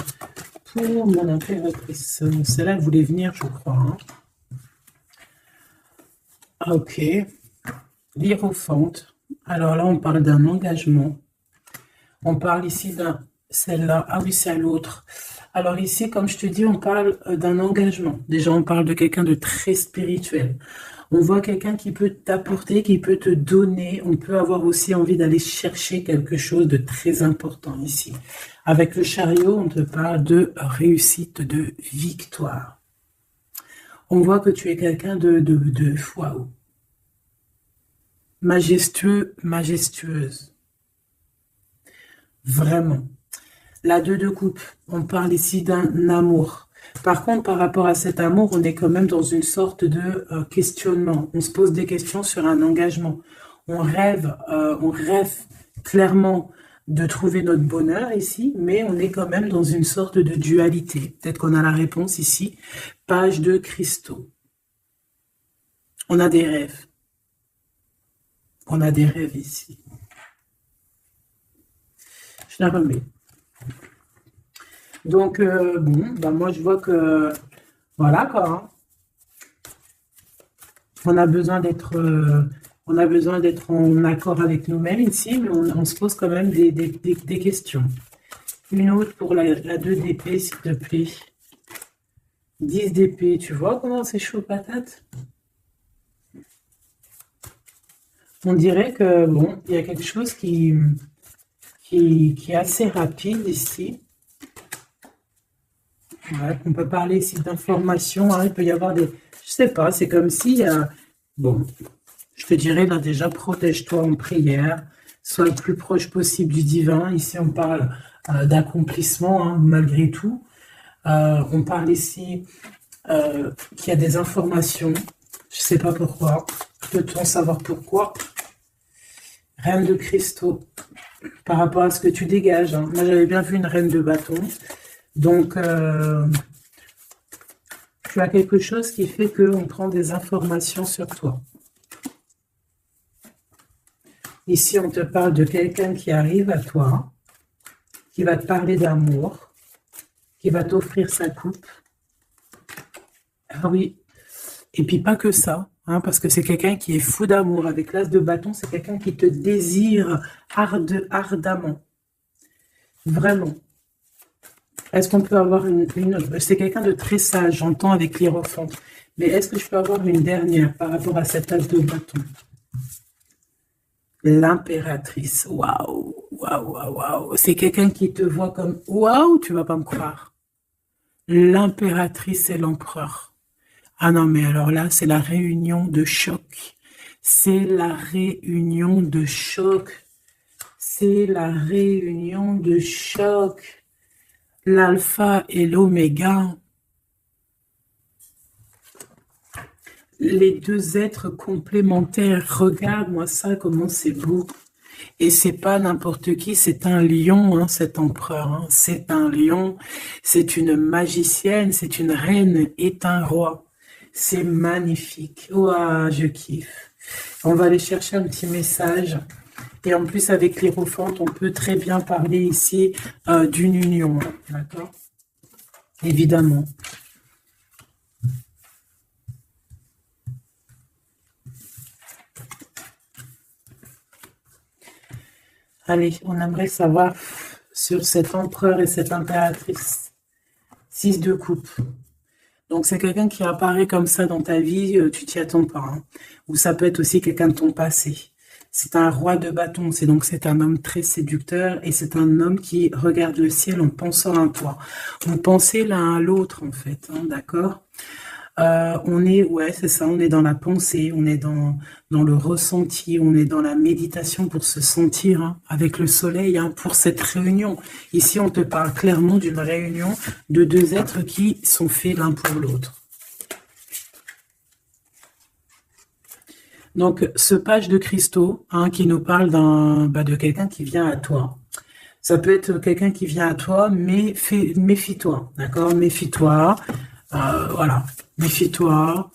pour mon impératrice? Celle-là, elle voulait venir, je crois. Hein. Ok. L'Hiérophante. Alors là, on parle d'un engagement. On parle ici d'un... Celle-là. Ah oui, c'est à l'autre. Alors ici, comme je te dis, on parle d'un engagement. Déjà, on parle de quelqu'un de très spirituel. On voit quelqu'un qui peut t'apporter, qui peut te donner. On peut avoir aussi envie d'aller chercher quelque chose de très important ici. Avec le chariot, on te parle de réussite, de victoire. On voit que tu es quelqu'un de waouh. Majestueux, majestueuse. Vraiment. La 2 de coupe, on parle ici d'un amour. Par contre, par rapport à cet amour, on est quand même dans une sorte de questionnement. On se pose des questions sur un engagement. On rêve clairement de trouver notre bonheur ici, mais on est quand même dans une sorte de dualité. Peut-être qu'on a la réponse ici. Page de cristaux. On a des rêves. On a des rêves ici. Je la remets. Donc, bon, bah moi, je vois que, voilà, quoi. Hein. On a besoin d'être en accord avec nous-mêmes ici, mais on se pose quand même des questions. Une autre pour la 2 d'épée, s'il te plaît. 10 d'épée, tu vois comment c'est chaud patate? On dirait que, bon, il y a quelque chose qui est assez rapide ici. Ouais, on peut parler ici d'informations, hein, il peut y avoir des... Je sais pas, c'est comme si... bon, je te dirais là déjà, protège-toi en prière. sois le plus proche possible du divin. Ici, on parle d'accomplissement, hein, malgré tout. On parle ici qu'il y a des informations. Je ne sais pas pourquoi. Peut-on savoir pourquoi? Reine de cristaux. Par rapport à ce que tu dégages. Hein. Moi, j'avais bien vu une reine de bâton. Donc, tu as quelque chose qui fait qu'on prend des informations sur toi. Ici, on te parle de quelqu'un qui arrive à toi, qui va te parler d'amour, qui va t'offrir sa coupe. Ah oui. Et puis pas que ça, hein, parce que c'est quelqu'un qui est fou d'amour. Avec l'as de bâton, c'est quelqu'un qui te désire ardemment. Vraiment. Est-ce qu'on peut avoir une... C'est quelqu'un de très sage, j'entends avec l'hiérophante. Mais est-ce que je peux avoir une dernière par rapport à cette as de bâton? L'impératrice. Waouh, waouh, waouh, waouh. C'est quelqu'un qui te voit comme... Waouh, tu vas pas me croire. L'impératrice et l'empereur. Ah non, mais alors là, c'est la réunion de choc. C'est la réunion de choc. C'est la réunion de choc. L'alpha et l'oméga. Les deux êtres complémentaires. Regarde-moi ça, comment c'est beau. Et c'est pas n'importe qui, c'est un lion, hein, cet empereur. Hein. C'est un lion, c'est une magicienne, c'est une reine et un roi. C'est magnifique. Ouah, je kiffe. On va aller chercher un petit message. Et en plus, avec l'hiérophante, on peut très bien parler ici d'une union. Hein, d'accord? Évidemment. Allez, on aimerait savoir sur cet empereur et cette impératrice. 6 de coupe. Donc, c'est quelqu'un qui apparaît comme ça dans ta vie, tu t'y attends pas. Hein. Ou ça peut être aussi quelqu'un de ton passé. C'est un roi de bâton, c'est un homme très séducteur et c'est un homme qui regarde le ciel en pensant à toi. Vous pensez l'un à l'autre, en fait, hein, d'accord? Ouais, c'est ça, on est dans la pensée, on est dans le ressenti, on est dans la méditation pour se sentir hein, avec le soleil hein, pour cette réunion. Ici, on te parle clairement d'une réunion de deux êtres qui sont faits l'un pour l'autre. Donc, ce page de cristaux hein, qui nous parle de quelqu'un qui vient à toi. Ça peut être quelqu'un qui vient à toi, mais méfie-toi, d'accord? Méfie-toi, voilà. Méfie-toi,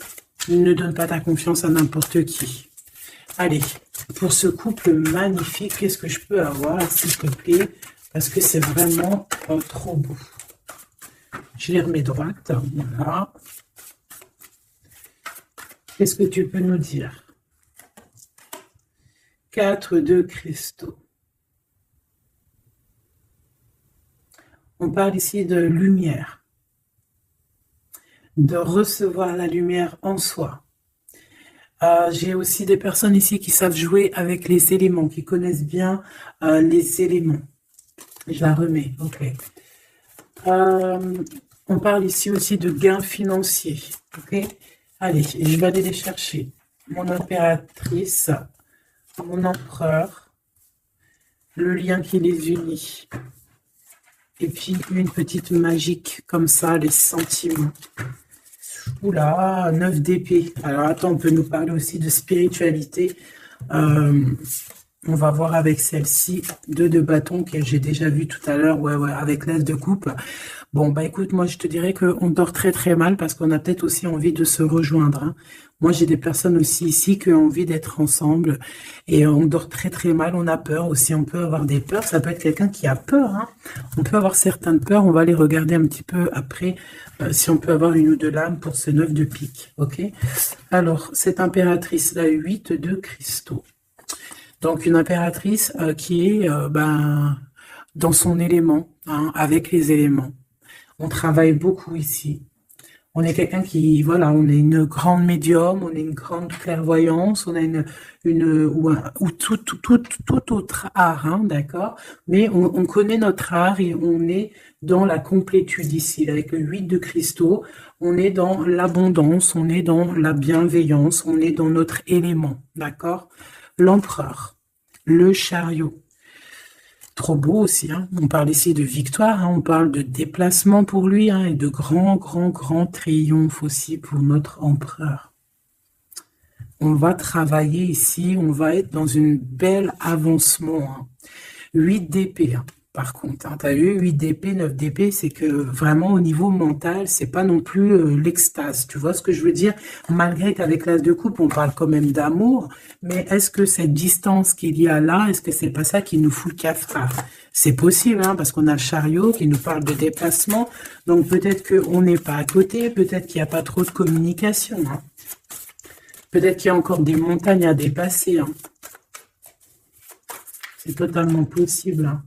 ne donne pas ta confiance à n'importe qui. Allez, pour ce couple magnifique, qu'est-ce que je peux avoir, s'il te plaît? Parce que c'est vraiment trop beau. Je les remets droite, voilà. Qu'est-ce que tu peux nous dire? 4 de cristaux. On parle ici de lumière. De recevoir la lumière en soi. J'ai aussi des personnes ici qui savent jouer avec les éléments, qui connaissent bien les éléments. Je la remets, ok. On parle ici aussi de gains financiers, ok. Allez, je vais aller les chercher. Mon impératrice, mon empereur, le lien qui les unit. Et puis une petite magique comme ça, les sentiments. Oula, 9 d'épée. Alors attends, on peut nous parler aussi de spiritualité. On va voir avec celle-ci, 2 de bâton que j'ai déjà vu tout à l'heure, ouais, avec l'as de coupe. Bon, bah écoute, moi je te dirais qu'on dort très très mal parce qu'on a peut-être aussi envie de se rejoindre. Hein. Moi j'ai des personnes aussi ici qui ont envie d'être ensemble et on dort très très mal, on a peur aussi, on peut avoir des peurs. Ça peut être quelqu'un qui a peur, hein. On peut avoir certaines peurs, on va les regarder un petit peu après si on peut avoir une ou deux lames pour ce 9 de pique, ok? Alors, cette impératrice, la 8 de cristaux. Donc une impératrice qui est dans son élément, hein, avec les éléments. On travaille beaucoup ici. On est quelqu'un qui, voilà, on est une grande médium, on est une grande clairvoyance, on a ou tout autre art, hein, d'accord? Mais on connaît notre art et on est dans la complétude ici. Avec le 8 de cristaux, on est dans l'abondance, on est dans la bienveillance, on est dans notre élément, d'accord? L'empereur. Le chariot. Trop beau aussi, hein. On parle ici de victoire, hein. On parle de déplacement pour lui, hein, et de grand triomphe aussi pour notre empereur. On va travailler ici, on va être dans une belle avancement, hein. 8 d'épée, hein. Par contre, hein, tu as vu, 8 d'épée, 9 d'épée, c'est que vraiment au niveau mental, c'est pas non plus l'extase. Tu vois ce que je veux dire? Malgré qu'avec l'as de coupe, on parle quand même d'amour, mais est-ce que cette distance qu'il y a là, est-ce que c'est pas ça qui nous fout le cafard? C'est possible, hein, parce qu'on a le chariot qui nous parle de déplacement, donc peut-être qu'on n'est pas à côté, peut-être qu'il n'y a pas trop de communication, hein. Peut-être qu'il y a encore des montagnes à dépasser, hein. C'est totalement possible, hein.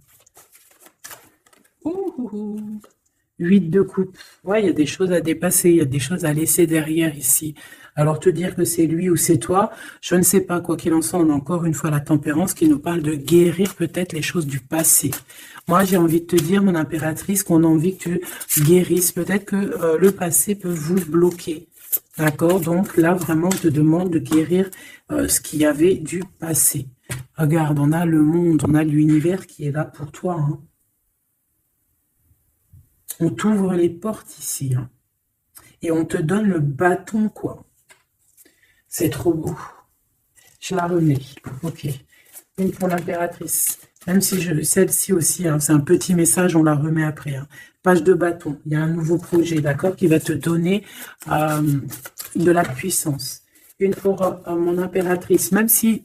8 de coupe. Ouais, il y a des choses à dépasser, il y a des choses à laisser derrière ici. Alors, te dire que c'est lui ou c'est toi, je ne sais pas. Quoi qu'il en soit, on a encore une fois la tempérance qui nous parle de guérir peut-être les choses du passé. Moi, j'ai envie de te dire, mon impératrice, qu'on a envie que tu guérisses. Peut-être que le passé peut vous bloquer. D'accord? Donc là, vraiment, on te demande de guérir ce qu'il y avait du passé. Regarde, on a le monde, on a l'univers qui est là pour toi, hein. On t'ouvre les portes ici, hein. Et on te donne le bâton, quoi. C'est trop beau. Je la remets. Ok. Une pour l'impératrice. Même si celle-ci aussi, hein, c'est un petit message, on la remet après, hein. Page de bâton. Il y a un nouveau projet, d'accord, qui va te donner de la puissance. Une pour mon impératrice. Même si,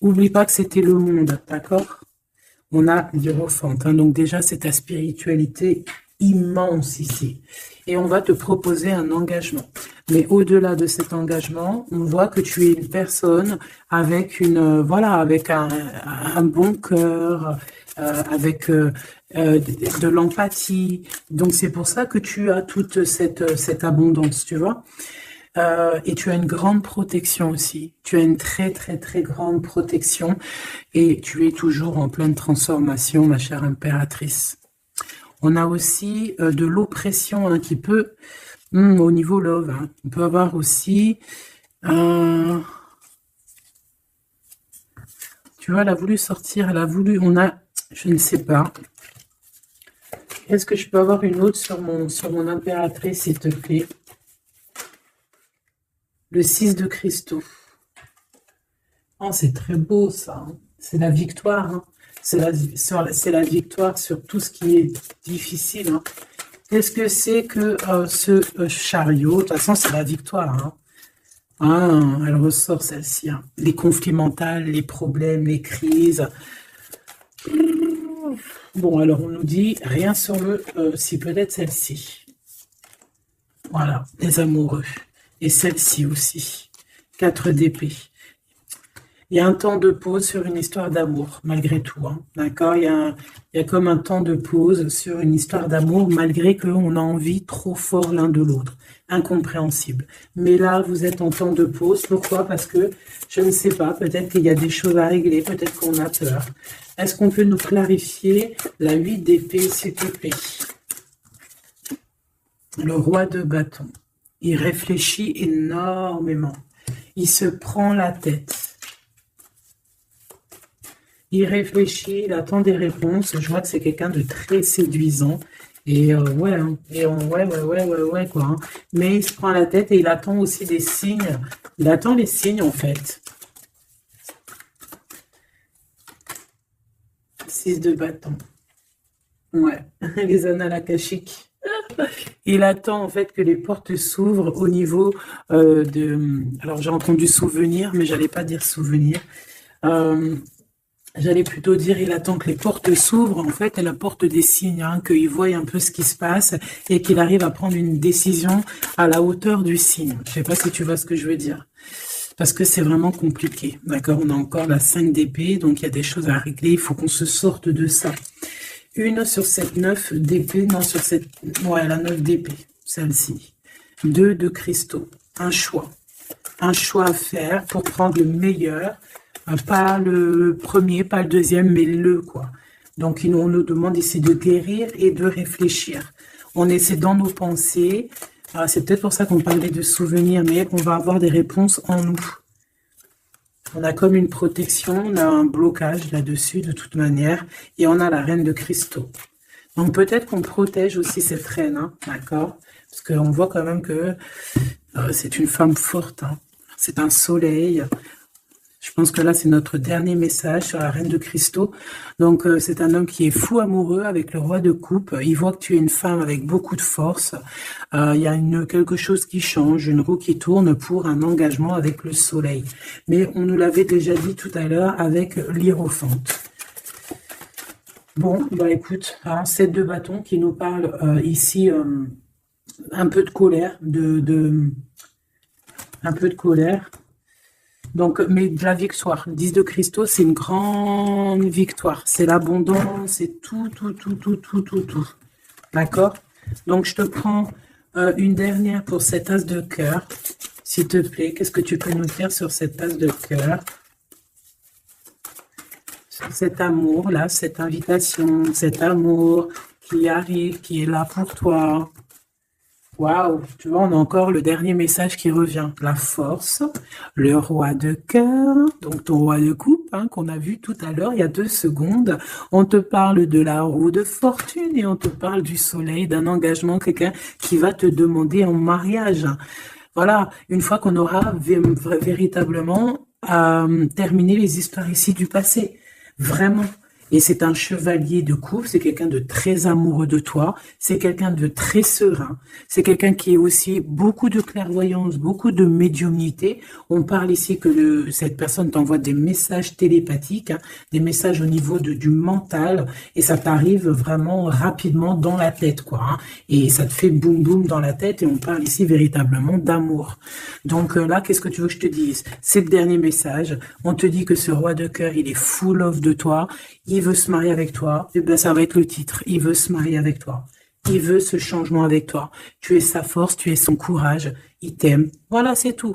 oublie pas que c'était le monde, d'accord? On a l'Hiérophante, hein, donc déjà c'est ta spiritualité immense ici. Et on va te proposer un engagement. Mais au-delà de cet engagement, on voit que tu es une personne avec avec un bon cœur, avec de l'empathie. Donc c'est pour ça que tu as toute cette abondance, tu vois. Et tu as une grande protection aussi. Tu as une très grande protection et tu es toujours en pleine transformation, ma chère impératrice. On a aussi de l'oppression, hein, qui peut, au niveau love, hein, on peut avoir aussi, tu vois, elle a voulu sortir, je ne sais pas. Est-ce que je peux avoir une autre sur mon impératrice, s'il te plaît? Le 6 de cristaux. Oh, c'est très beau, ça, hein. C'est la victoire, hein. C'est la victoire sur tout ce qui est difficile, hein. Qu'est-ce que c'est que ce chariot? De toute façon, c'est la victoire, hein. Ah, elle ressort, celle-ci, hein. Les conflits mentaux, les problèmes, les crises. Bon, alors on nous dit rien sur si peut-être celle-ci. Voilà, les amoureux. Et celle-ci aussi. 4 d'épée. Il y a un temps de pause sur une histoire d'amour, malgré tout, hein. D'accord? Il y a comme un temps de pause sur une histoire d'amour, malgré qu'on a envie trop fort l'un de l'autre. Incompréhensible. Mais là, vous êtes en temps de pause. Pourquoi? Parce que, je ne sais pas, peut-être qu'il y a des choses à régler, peut-être qu'on a peur. Est-ce qu'on peut nous clarifier la 8 d'épée, s'il te plaît? Le roi de bâton. Il réfléchit énormément. Il se prend la tête. Il réfléchit, il attend des réponses. Je vois que c'est quelqu'un de très séduisant. Et ouais, hein. Ouais, quoi, hein. Mais il se prend la tête et il attend aussi des signes. Il attend les signes, en fait. 6 de bâton. Ouais, les annales akashiques. Il attend en fait que les portes s'ouvrent au niveau Alors j'ai entendu souvenir, mais j'allais pas dire souvenir. J'allais plutôt dire il attend que les portes s'ouvrent en fait, et la porte des signes, hein, qu'il voie un peu ce qui se passe et qu'il arrive à prendre une décision à la hauteur du signe. Je sais pas si tu vois ce que je veux dire. Parce que c'est vraiment compliqué. D'accord, on a encore la 5 d'épée, donc il y a des choses à régler. Il faut qu'on se sorte de ça. Une sur cette 9 d'épée, non, sur cette... Ouais, la 9 d'épée, celle-ci. 2 de cristaux, un choix. Un choix à faire pour prendre le meilleur. Pas le premier, pas le deuxième, mais quoi. Donc, on nous demande ici de guérir et de réfléchir. On essaie dans nos pensées. C'est peut-être pour ça qu'on parlait de souvenirs, mais on va avoir des réponses en nous. On a comme une protection, on a un blocage là-dessus de toute manière, et on a la reine de cristaux. Donc peut-être qu'on protège aussi cette reine, hein, d'accord? Parce qu'on voit quand même que c'est une femme forte, hein. C'est un soleil. Je pense que là, c'est notre dernier message sur la reine de cristaux. Donc, c'est un homme qui est fou amoureux avec le roi de coupe. Il voit que tu es une femme avec beaucoup de force. Il y a quelque chose qui change, une roue qui tourne pour un engagement avec le soleil. Mais on nous l'avait déjà dit tout à l'heure avec l'hiérophante. Bon, bah écoute, hein, 7 de bâton qui nous parle ici un peu de colère, un peu de colère. Donc, mais de la victoire. Le 10 de cristaux, c'est une grande victoire. C'est l'abondance, c'est tout. D'accord? Donc, je te prends une dernière pour cet as de cœur. S'il te plaît, qu'est-ce que tu peux nous dire sur cet as de cœur? Sur cet amour, là, cette invitation, cet amour qui arrive, qui est là pour toi. Waouh, tu vois, on a encore le dernier message qui revient. La force, le roi de cœur, donc ton roi de coupe, hein, qu'on a vu tout à l'heure, il y a 2 secondes. On te parle de la roue de fortune et on te parle du soleil, d'un engagement, quelqu'un qui va te demander en mariage. Voilà, une fois qu'on aura véritablement terminé les histoires ici du passé. Vraiment. Et c'est un chevalier de coupe, c'est quelqu'un de très amoureux de toi, c'est quelqu'un de très serein, c'est quelqu'un qui est aussi beaucoup de clairvoyance, beaucoup de médiumnité. On parle ici que cette personne t'envoie des messages télépathiques, hein, des messages au niveau du mental, et ça t'arrive vraiment rapidement dans la tête, quoi. Hein, et ça te fait boum boum dans la tête, et on parle ici véritablement d'amour. Donc là, qu'est-ce que tu veux que je te dise? C'est le dernier message. On te dit que ce roi de cœur, il est full of de toi. Il veut se marier avec toi, et ben ça va être le titre. Il veut se marier avec toi. Il veut ce changement avec toi. Tu es sa force, tu es son courage. Il t'aime. Voilà, c'est tout.